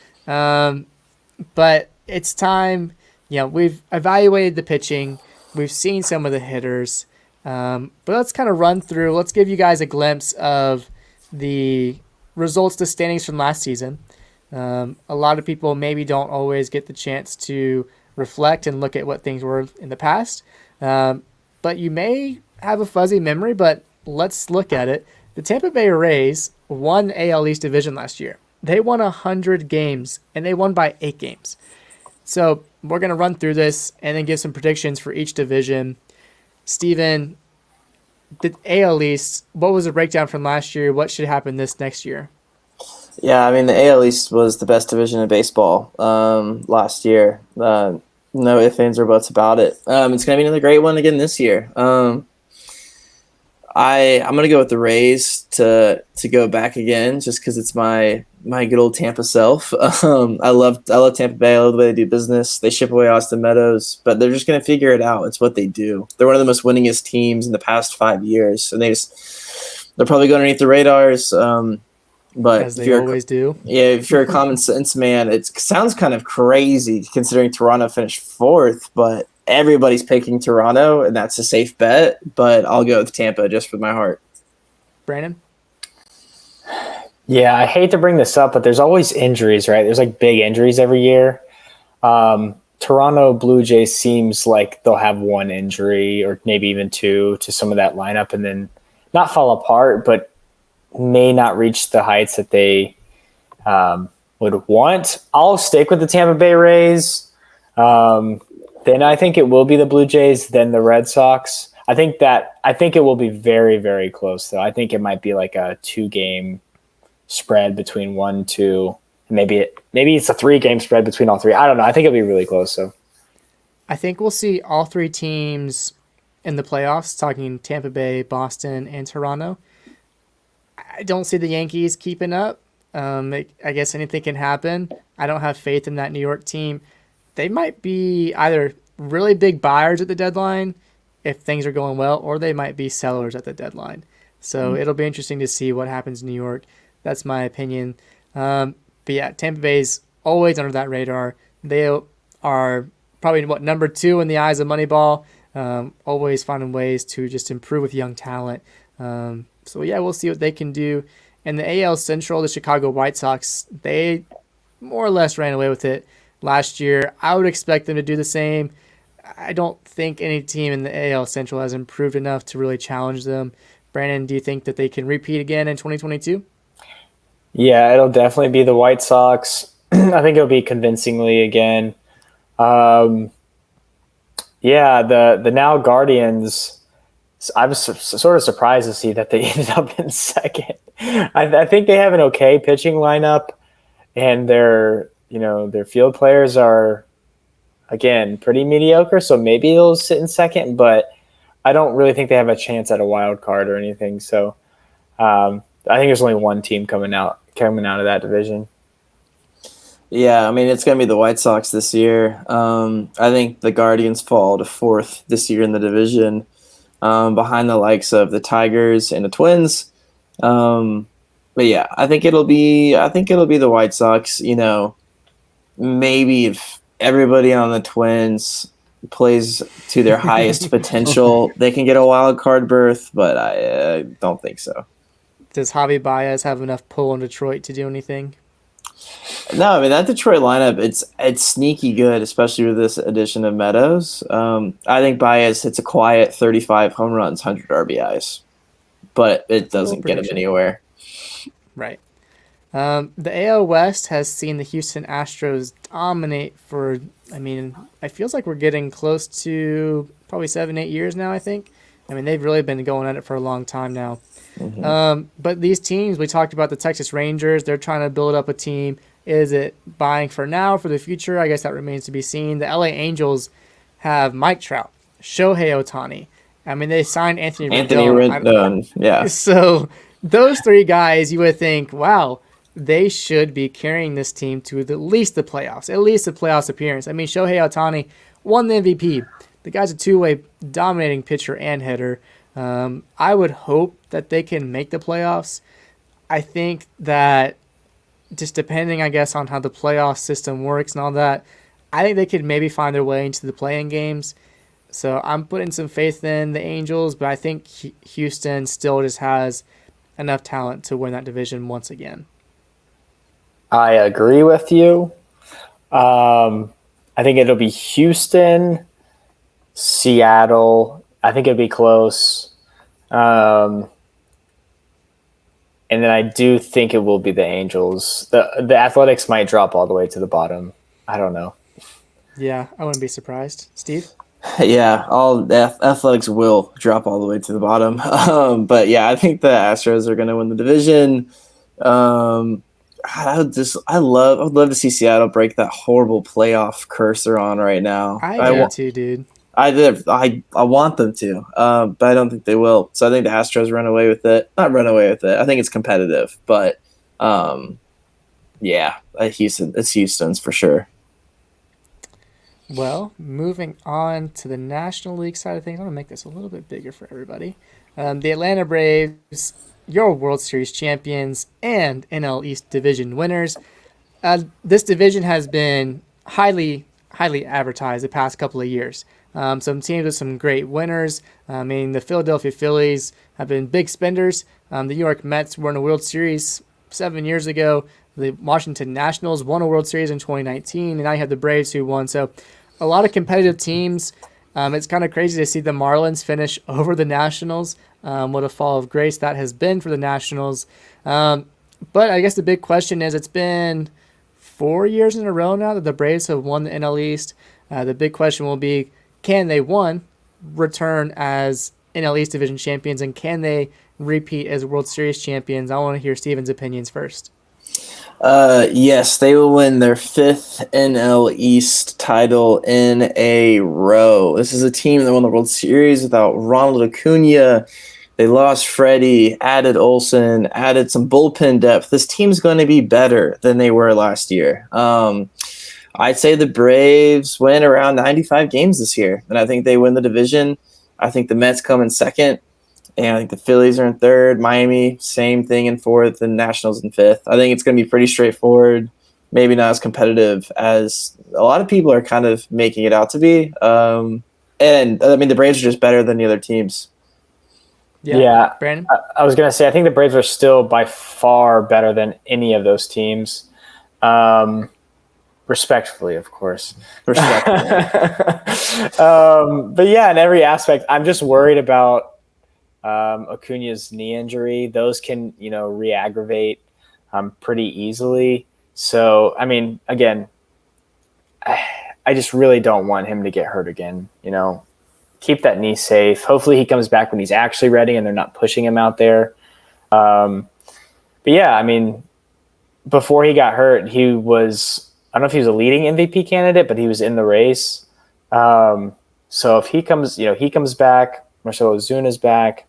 But it's time. We've evaluated the pitching. We've seen some of the hitters. But let's kind of run through. Let's give you guys a glimpse of the results, the standings from last season. A lot of people maybe don't always get the chance to reflect and look at what things were in the past. But you may have a fuzzy memory, but let's look at it. The Tampa Bay Rays won AL East Division last year. They won 100 games, and they won by 8 games. So we're going to run through this and then give some predictions for each division. Steven, the AL East, what was the breakdown from last year? What should happen this next year? Yeah, I mean, the AL East was the best division in baseball last year. No ifs, ands, or buts about it. It's going to be another great one again this year. I'm gonna go with the Rays to go back again, just because it's my good old Tampa self. I love Tampa Bay. I love the way they do business. They ship away Austin Meadows, but they're just gonna figure it out. It's what they do. They're one of the most winningest teams in the past 5 years, and they're probably going underneath the radars. But as they always do. Yeah, if you're a common sense man, it sounds kind of crazy considering Toronto finished 4th, but everybody's picking Toronto, and that's a safe bet. But I'll go with Tampa just with my heart. Brandon? Yeah, I hate to bring this up, but there's always injuries, right? There's like big injuries every year. Toronto Blue Jays seems like they'll have one injury or maybe even 2 to some of that lineup and then not fall apart, but may not reach the heights that they would want. I'll stick with the Tampa Bay Rays. Then I think it will be the Blue Jays, then the Red Sox. I think it will be very, very close, though. I think it might be like a 2-game spread between 1, 2. Maybe it's a 3-game spread between all 3. I don't know. I think it'll be really close. So I think we'll see all 3 teams in the playoffs, talking Tampa Bay, Boston, and Toronto. I don't see the Yankees keeping up. I guess anything can happen. I don't have faith in that New York team. They might be either really big buyers at the deadline if things are going well, or they might be sellers at the deadline. So it'll be interesting to see what happens in New York. That's my opinion. But yeah, Tampa Bay's always under that radar. They are probably number 2 in the eyes of Moneyball. Always finding ways to just improve with young talent. So yeah, we'll see what they can do. And the AL Central, the Chicago White Sox, they more or less ran away with it last year. I would expect them to do the same. I don't think any team in the AL Central has improved enough to really challenge them. Brandon, do you think that they can repeat again in 2022? yeah, it'll definitely be the White Sox. I think it'll be convincingly again. Yeah, the now Guardians. I was sort of surprised to see that they ended up in second. I think they have an okay pitching lineup, and their field players are, again, pretty mediocre. So maybe they'll sit in second, but I don't really think they have a chance at a wild card or anything. So I think there's only one team coming out of that division. Yeah, I mean, it's going to be the White Sox this year. I think the Guardians fall to 4th this year in the division, behind the likes of the Tigers and the Twins. But yeah, I think it'll be the White Sox. Maybe if everybody on the Twins plays to their highest potential, they can get a wild card berth, but I don't think so. Does Javi Baez have enough pull in Detroit to do anything? No, I mean, that Detroit lineup, it's sneaky good, especially with this addition of Meadows. I think Baez hits a quiet 35 home runs, 100 RBIs, but it doesn't get him anywhere. Right. The AL West has seen the Houston Astros dominate it feels like we're getting close to probably 7-8 years now, I think. I mean, they've really been going at it for a long time now. Mm-hmm. But these teams, we talked about the Texas Rangers. They're trying to build up a team. Is it buying for now, for the future? I guess that remains to be seen. The LA Angels have Mike Trout, Shohei Ohtani. I mean, they signed Anthony Rendon. Yeah. So those 3 guys, you would think, wow, they should be carrying this team to at least the playoffs, at least the playoffs appearance. I mean, Shohei Ohtani won the MVP. The guy's a 2-way dominating pitcher and hitter. I would hope that they can make the playoffs. I think that just depending, I guess, on how the playoff system works and all that, I think they could maybe find their way into the play-in games. So I'm putting some faith in the Angels, but I think Houston still just has enough talent to win that division once again. I agree with you. I think it'll be Houston, Seattle. I think it'll be close. And then I do think it will be the Angels. The Athletics might drop all the way to the bottom. I don't know. Yeah, I wouldn't be surprised. Steve? Yeah, all Athletics will drop all the way to the bottom. But yeah, I think the Astros are going to win the division. I would love to see Seattle break that horrible playoff curse they're on right now. I do too, dude. I want them to, but I don't think they will. So I think the Astros run away with it. Not run away with it. I think it's competitive, but yeah, it's Houston's for sure. Well, moving on to the National League side of things, I'm going to make this a little bit bigger for everybody. The Atlanta Braves, your World Series champions and NL East division winners. This division has been highly advertised the past couple of years. Some teams with some great winners. The Philadelphia Phillies have been big spenders. The New York Mets won a World Series 7 years ago. The Washington Nationals won a World Series in 2019, and now you have the Braves who won. So a lot of competitive teams. It's kind of crazy to see the Marlins finish over the Nationals. What a fall of grace that has been for the Nationals. But I guess the big question is, it's been 4 years in a row now that the Braves have won the NL East. The big question will be, can they, one, return as NL East division champions, and can they repeat as World Series champions? I want to hear Steven's opinions first. Yes, they will win their 5th NL East title in a row. This is a team that won the World Series without Ronald Acuna. They lost Freddie, added Olsen, added some bullpen depth. This team's going to be better than they were last year. I'd say the Braves win around 95 games this year, and I think they win the division. I think the Mets come in second. And I think the Phillies are in third. Miami, same thing in fourth. And Nationals in fifth. I think it's going to be pretty straightforward. Maybe not as competitive as a lot of people are kind of making it out to be. The Braves are just better than the other teams. Yeah. Brandon? I was going to say, I think the Braves are still by far better than any of those teams. Respectfully, of course. Respectfully. But yeah, in every aspect, I'm just worried about Acuna's knee injury. Those can, re-aggravate pretty easily. So, again, I just really don't want him to get hurt again. Keep that knee safe. Hopefully he comes back when he's actually ready and they're not pushing him out there. But yeah, before he got hurt, he was, I don't know if he was a leading MVP candidate, but he was in the race. So if he comes back, Marcelo Ozuna's back.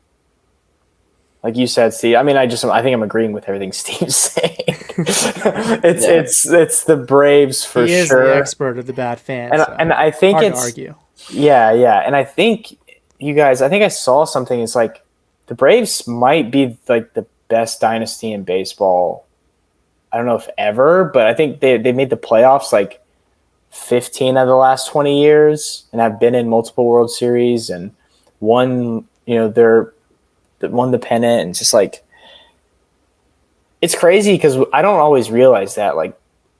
Like you said, Steve, I think I'm agreeing with everything Steve's saying. It's the Braves for sure. He is the expert of the bad fans. And I think hard it's to argue. Yeah. And I think you guys, I saw something. It's like the Braves might be like the best dynasty in baseball. I don't know if ever, but I think they made the playoffs like 15 of the last 20 years and have been in multiple World Series and won, won the pennant. And just like, it's crazy because I don't always realize that. Like,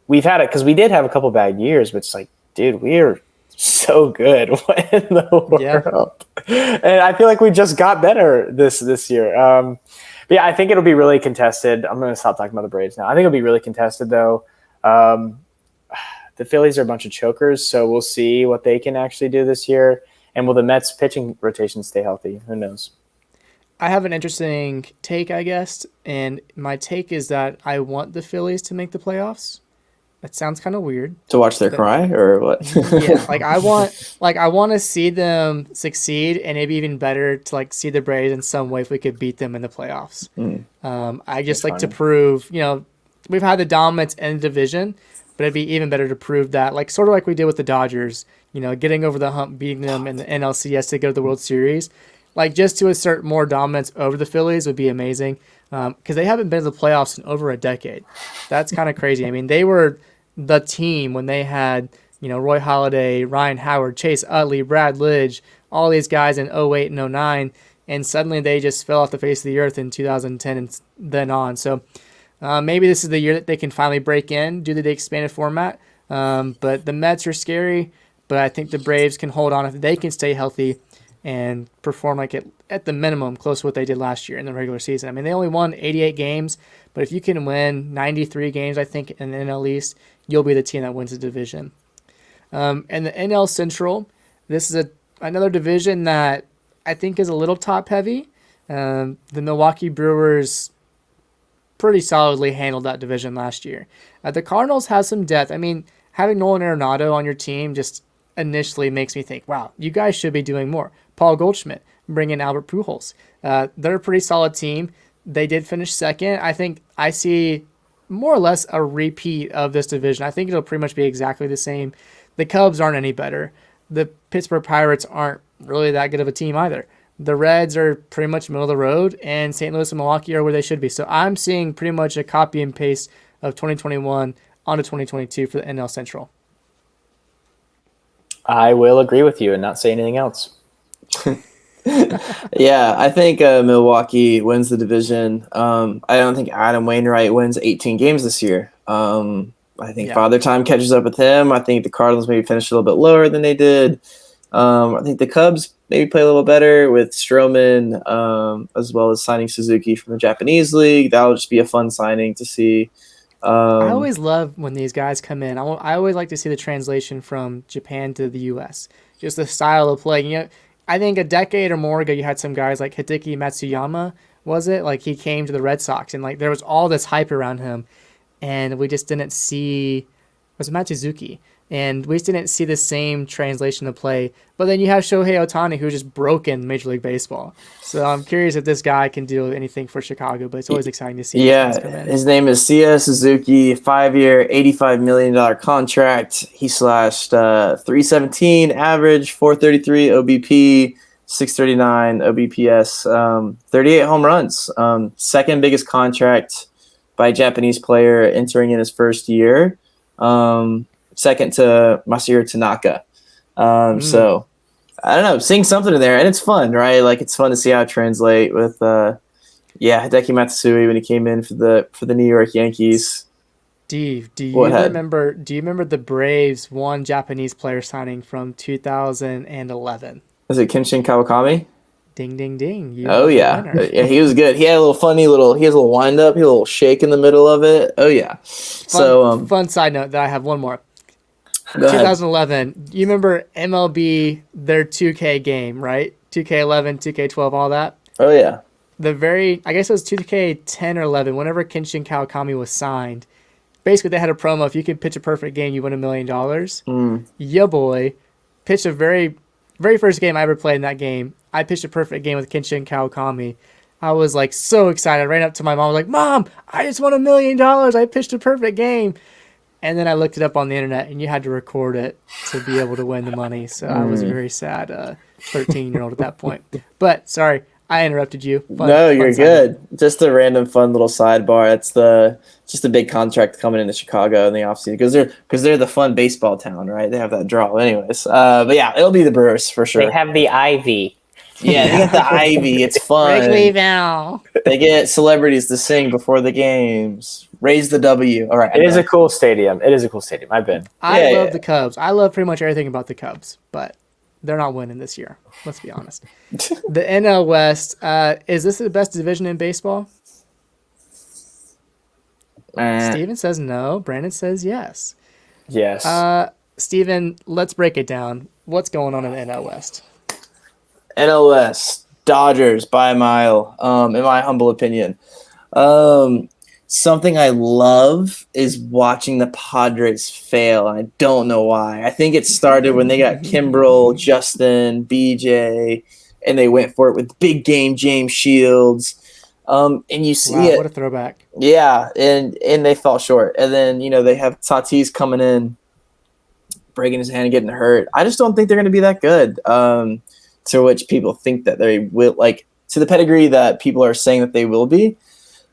we've had it because we did have a couple bad years, but it's like, dude, we are so good. What in the world? Yeah. And I feel like we just got better this year. But yeah, I think it'll be really contested. I'm going to stop talking about the Braves now. I think it'll be really contested, though. The Phillies are a bunch of chokers, so we'll see what they can actually do this year. And will the Mets pitching rotation stay healthy? Who knows? I have an interesting take, I guess, and my take is that I want the Phillies to make the playoffs. That sounds kind of weird. To watch their cry or what? Yeah, I want to see them succeed, and it'd be even better to see the Braves in some way if we could beat them in the playoffs. I just like to prove, we've had the dominance in the division, but it'd be even better to prove that, sort of like we did with the Dodgers, getting over the hump, beating them in the NLCS to go to the World Series. Just to assert more dominance over the Phillies would be amazing because they haven't been to the playoffs in over a decade. That's kind of crazy. They were the team when they had, Roy Halladay, Ryan Howard, Chase Utley, Brad Lidge, all these guys in 08 and 09, and suddenly they just fell off the face of the earth in 2010 and then on. So Maybe this is the year that they can finally break in due to the expanded format. But the Mets are scary, but I think the Braves can hold on if they can stay healthy and perform like at the minimum close to what they did last year in the regular season. I mean, they only won 88 games, but if you can win 93 games, I think, in the NL East, you'll be the team that wins the division. And the NL Central, this is another division that I think is a little top heavy. The Milwaukee Brewers pretty solidly handled that division last year. The Cardinals have some depth. I mean, having Nolan Arenado on your team just initially makes me think, wow, you guys should be doing more. Paul Goldschmidt, bring in Albert Pujols. They're a pretty solid team. They did finish second. I think I see more or less a repeat of this division. I think it'll pretty much be exactly the same. The Cubs aren't any better. The Pittsburgh Pirates aren't really that good of a team either. The Reds are pretty much middle of the road, and St. Louis and Milwaukee are where they should be. So I'm seeing pretty much a copy and paste of 2021 onto 2022 for the NL Central. I will agree with you and not say anything else. Yeah, I think Milwaukee wins the division. I don't think Adam Wainwright wins 18 games this year. I think Father Time catches up with him. I think the Cardinals maybe finish a little bit lower than they did. I think the Cubs maybe play a little better with Stroman, as well as signing Suzuki from the Japanese league. That'll just be a fun signing to see. I always love when these guys come in. I always like to see the translation from Japan to the U.S. Just the style of play. You know, I think a decade or more ago, you had some guys like Hideki Matsuyama. Was it like he came to the Red Sox and like there was all this hype around him, and we just didn't see. Was it Machizuki? And we just didn't see the same translation of play. But then you have Shohei Ohtani, who just broken Major League Baseball. So I'm curious if this guy can do anything for Chicago, but it's always exciting to see. Yeah, his name is Sia Suzuki, 5-year, $85 million contract. He slashed 317 average, 433 OBP, 639 OBPS, 38 home runs. Second biggest contract by a Japanese player entering in his first year. Second to Masahiro Tanaka. So I don't know, seeing something in there, and it's fun, right? Like it's fun to see how it translate with Hideki Matsui when he came in for the New York Yankees. Steve, do you remember the Braves one Japanese player signing from 2011? Was it Kenshin Kawakami? Ding ding ding. Yeah, he was good. He had a little wind up, he had a little shake in the middle of it. Oh yeah. Fun side note that I have one more. Go 2011, ahead. You remember MLB, their 2K game, right? 2K11, 2K12, all that? Oh, yeah. I guess it was 2K10 or 11, whenever Kenshin Kawakami was signed, basically they had a promo, if you could pitch a perfect game, you win $1 million. Yeah, boy. Pitched a very, very first game I ever played in that game. I pitched a perfect game with Kenshin Kawakami. I was like so excited. I ran up to my mom, I was like, Mom, I just won $1 million. I pitched a perfect game. And then I looked it up on the internet, and you had to record it to be able to win the money. So I was a very sad 13-year-old at that point. But sorry, I interrupted you. You're good. Just a random fun little sidebar. It's just a big contract coming into Chicago in the offseason because they're the fun baseball town, right? They have that draw, anyways. But yeah, it'll be the Brewers for sure. They have the Ivy. Yeah, they got the Ivy. It's fun. Wrigleyville. They get celebrities to sing before the games. Raise the W. All right. It is a cool stadium. I've been. I love the Cubs. I love pretty much everything about the Cubs, but they're not winning this year. Let's be honest. The NL West, is this the best division in baseball? Steven says no. Brandon says yes. Yes. Steven, let's break it down. What's going on in the NL West? NL West, Dodgers by a mile, in my humble opinion. Something I love is watching the Padres fail, and I don't know why. I think it started when they got Kimbrel, Justin, BJ, and they went for it with big game James Shields. And you see it. What a throwback. Yeah, and they fell short. And then, they have Tatis coming in, breaking his hand and getting hurt. I just don't think they're going to be that good, to which people think that they will, like, to the pedigree that people are saying that they will be.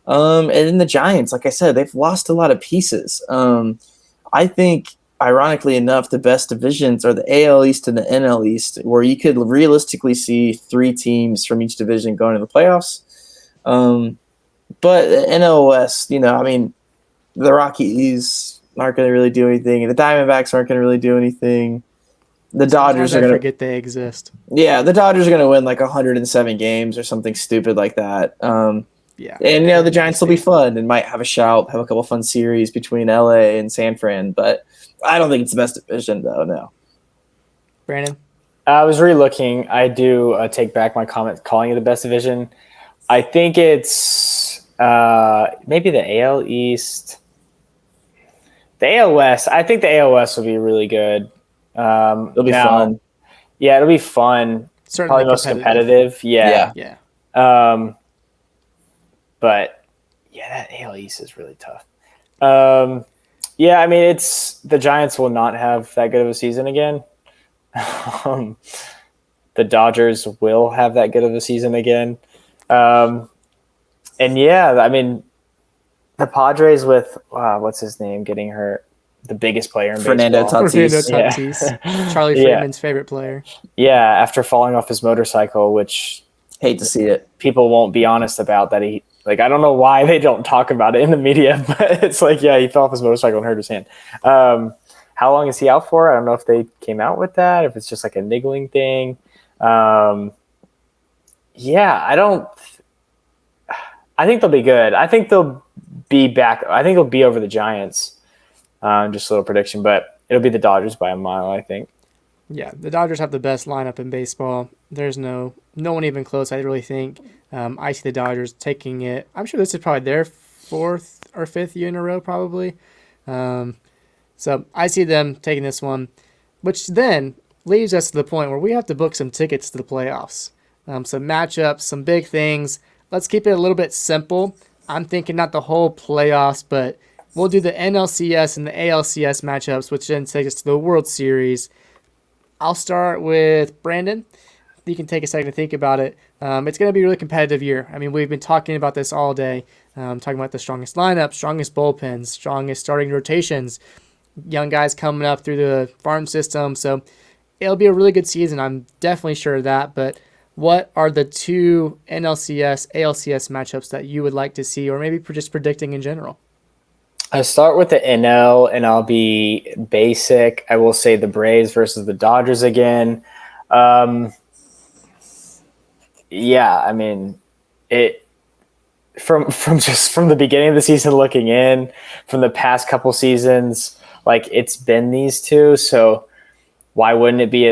And then the Giants, like I said, they've lost a lot of pieces. I think, ironically enough, the best divisions are the AL East and the NL East, where you could realistically see 3 teams from each division going to the playoffs. But the NL West, I mean, the Rockies aren't going to really do anything. The Diamondbacks aren't going to really do anything. The Dodgers Sometimes are I going to. forget they exist. Yeah, the Dodgers are going to win like 107 games or something stupid like that. Yeah. And the Giants will be fun and might have a couple fun series between LA and San Fran, but I don't think it's the best division though. No. Brandon? I was re-looking. I do take back my comment calling it the best division. I think it's maybe the AL East. The AL West. I think the AL West will be really good. It'll be fun. Yeah, it'll be fun. Certainly probably most competitive. Yeah. Yeah. But yeah, that AL East is really tough. Yeah, I mean, the Giants will not have that good of a season again. The Dodgers will have that good of a season again. And yeah, I mean, the Padres with what's his name getting hurt, the biggest player in Fernando baseball. Tatis. Yeah. Charlie Freeman's favorite player. Yeah, after falling off his motorcycle, which hate to see it. People won't be honest about that. I don't know why they don't talk about it in the media, but it's like, yeah, he fell off his motorcycle and hurt his hand. How long is he out for? I don't know if they came out with that, if it's just like a niggling thing. Yeah, I think they'll be good. I think they'll be back. I think they'll be over the Giants. Just a little prediction, but it'll be the Dodgers by a mile, I think. Yeah, the Dodgers have the best lineup in baseball. There's no one even close, I really think. I see the Dodgers taking it. I'm sure this is probably their 4th or 5th year in a row, probably. So I see them taking this one, which then leads us to the point where we have to book some tickets to the playoffs. Some matchups, some big things. Let's keep it a little bit simple. I'm thinking not the whole playoffs, but we'll do the NLCS and the ALCS matchups, which then takes us to the World Series. I'll start with Brandon. You can take a second to think about it. It's going to be a really competitive year. I mean, we've been talking about this all day, talking about the strongest lineup, strongest bullpens, strongest starting rotations, young guys coming up through the farm system. So it'll be a really good season. I'm definitely sure of that. But what are the 2 NLCS, ALCS matchups that you would like to see, or maybe just predicting in general? I start with the NL, and I'll be basic. I will say the Braves versus the Dodgers again. Yeah, I mean, it from the beginning of the season looking in, from the past couple seasons, like it's been these two. So why wouldn't it be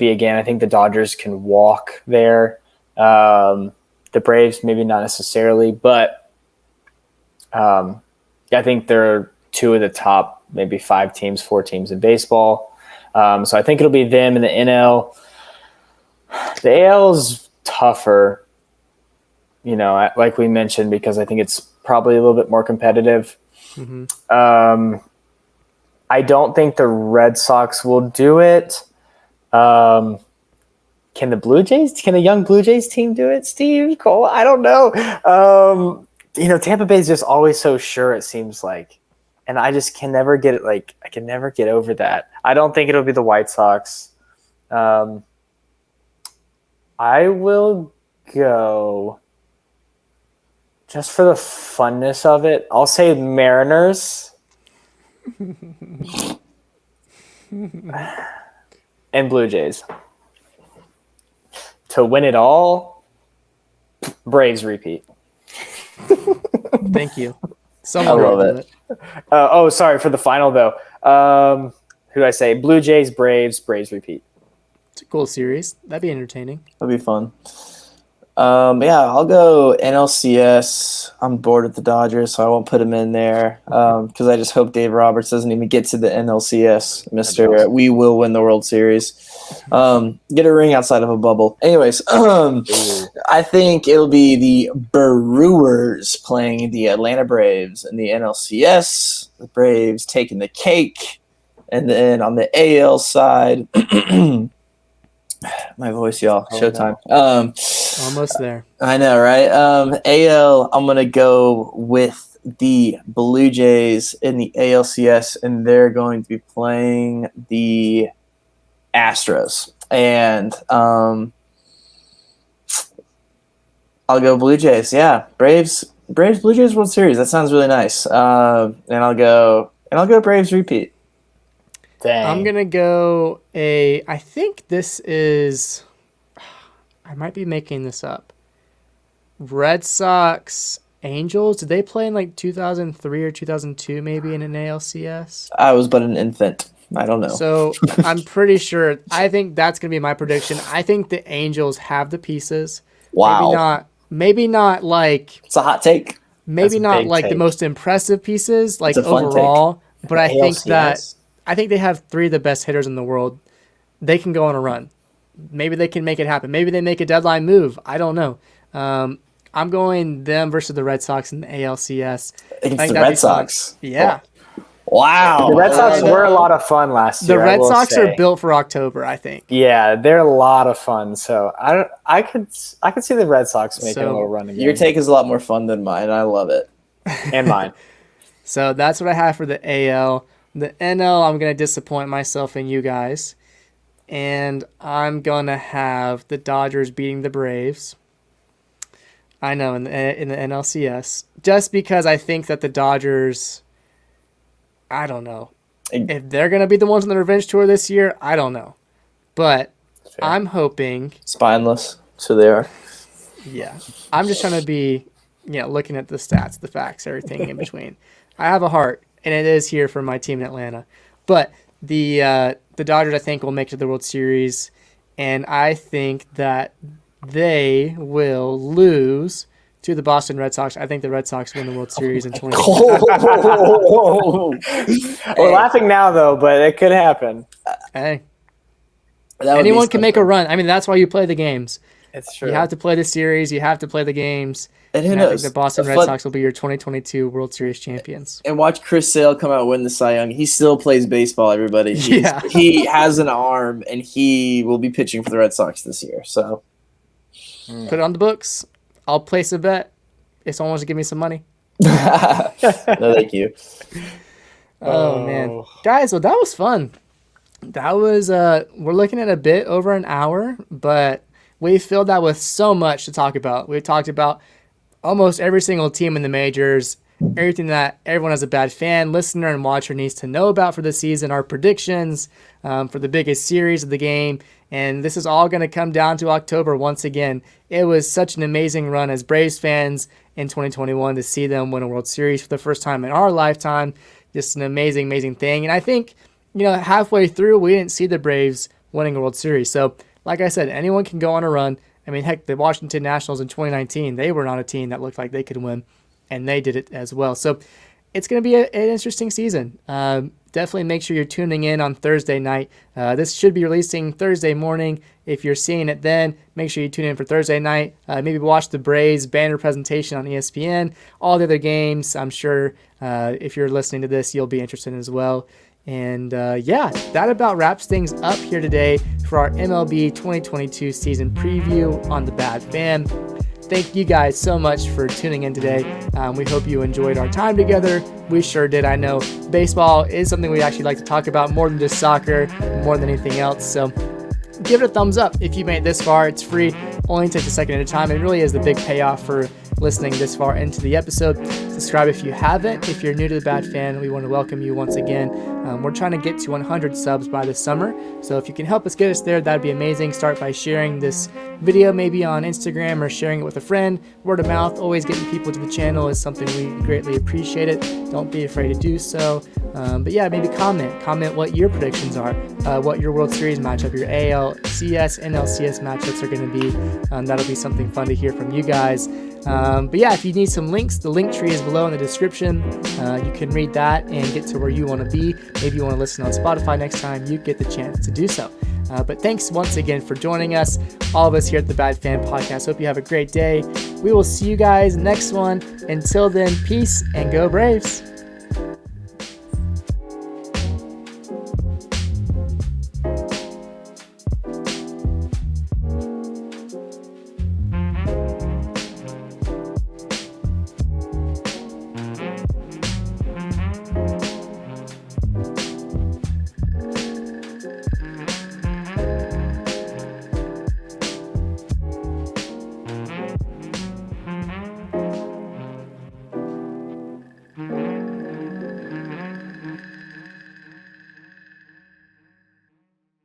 again? I think the Dodgers can walk there. The Braves maybe not necessarily, but I think they're 2 of the top maybe 4 teams in baseball. So I think it'll be them in the NL. The AL's tougher, like we mentioned, because I think it's probably a little bit more competitive. Mm-hmm. I don't think the Red Sox will do it. Can the young Blue Jays team do it, Steve Cole? I don't know. Tampa Bay is just always so sure, it seems like. And I just can never get it. Like, I can never get over that. I don't think it'll be the White Sox. I will go, just for the funness of it, I'll say Mariners. And Blue Jays. To win it all, Braves repeat. Thank you. I love it. Sorry for the final though. Who did I say? Blue Jays, Braves repeat. It's a cool series. That'd be entertaining. That'd be fun. I'll go NLCS. I'm bored with the Dodgers, so I won't put him in there because I just hope Dave Roberts doesn't even get to the NLCS. Mr. We will win the World Series. Get a ring outside of a bubble. Anyways, I think it'll be the Brewers playing the Atlanta Braves in the NLCS. The Braves taking the cake. And then on the AL side, my voice, y'all. Showtime. Almost there. I know, right? AL, I'm going to go with the Blue Jays in the ALCS, and they're going to be playing the Astros. And I'll go Blue Jays. Yeah, Braves Braves Blue Jays World Series. That sounds really nice. And I'll go Braves repeat. Dang. I'm gonna go I think this is. I might be making this up. Red Sox Angels. Did they play in like 2003 or 2002 maybe in an ALCS? I was but an infant. I don't know. So I'm pretty sure. I think that's gonna be my prediction. I think the Angels have the pieces. Wow. Maybe not like. It's a hot take. Maybe That's a not big like the take. most impressive pieces, like It's a fun overall. But I think ALCS? they have three of the best hitters in the world. They can go on a run. Maybe they can make it happen. Maybe they make a deadline move. I don't know. I'm going them versus the Red Sox in the ALCS. It's think the that'd Red be fun. Sox. Yeah. Wow. The Red Sox I know. were a lot of fun last The year. I Red will Sox say. are built for October, I think. Yeah, they're a lot of fun. So I could see the Red Sox making So, a little run again. Your take is a lot more fun than mine. I love it. And mine. So that's what I have for the AL. The NL, I'm going to disappoint myself in you guys. And I'm going to have the Dodgers beating the Braves. I know, in the NLCS. Just because I think that the Dodgers, I don't know. If they're going to be the ones on the revenge tour this year, I don't know. But Fair. I'm hoping, Spineless. So they are. yeah. I'm just trying to be, looking at the stats, the facts, everything in between. I have a heart, and it is here for my team in Atlanta. But the Dodgers, I think, will make it to the World Series, and I think that they will lose to the Boston Red Sox. I think the Red Sox win the World Series in 2020. We're laughing now though, but it could happen. Hey, That would be anyone can make a something. run. I mean, that's why you play the games. It's true. You have to play the series. You have to play the games. And who And I think knows? the Boston A Red fun- Sox will be your 2022 World Series champions. And watch Chris Sale come out and win the Cy Young. He still plays baseball, everybody. Yeah. He has an arm, and he will be pitching for the Red Sox this year. So Put it on the books. I'll place a bet if someone wants to give me some money. no, thank you. Oh man, guys, well that was fun. That was we're looking at a bit over an hour, but we filled that with so much to talk about. We talked about almost every single team in the majors, everything that everyone as a bad fan, listener, and watcher needs to know about for the season, our predictions for the biggest series of the game, and this is all going to come down to October once again. It was such an amazing run as Braves fans in 2021 to see them win a World Series for the first time in our lifetime. Just an amazing, amazing thing. And I think, halfway through, we didn't see the Braves winning a World Series. So, like I said, anyone can go on a run. I mean, heck, the Washington Nationals in 2019, they were not a team that looked like they could win, and they did it as well. So, it's going to be an interesting season. Definitely make sure you're tuning in on Thursday night. This should be releasing Thursday morning. If you're seeing it then, make sure you tune in for Thursday night. Maybe watch the Braves banner presentation on ESPN. All the other games, I'm sure if you're listening to this, you'll be interested in as well. And that about wraps things up here today for our MLB 2022 season preview on The Bad Fan. Thank you guys so much for tuning in today. We hope you enjoyed our time together. We sure did. I know baseball is something we actually like to talk about more than just soccer, more than anything else. So give it a thumbs up if you made it this far. It's free. Only takes a second at a time. It really is the big payoff for listening this far into the episode. Subscribe if you haven't. If you're new to The Bad Fan, we want to welcome you once again. We're trying to get to 100 subs by this summer. So if you can help us get us there, that'd be amazing. Start by sharing this video maybe on Instagram or sharing it with a friend. Word of mouth, always getting people to the channel is something we greatly appreciate. Don't be afraid to do so. But yeah, maybe comment what your predictions are, what your World Series matchup, your ALCS, NLCS matchups are going to be. That'll be something fun to hear from you guys. But yeah, if you need some links, the link tree is below in the description. You can read that and get to where you want to be. Maybe you want to listen on Spotify next time, you get the chance to do so. But thanks once again for joining us, all of us here at the Bad Fan Podcast. Hope you have a great day. We will see you guys next one. Until then, peace and go Braves.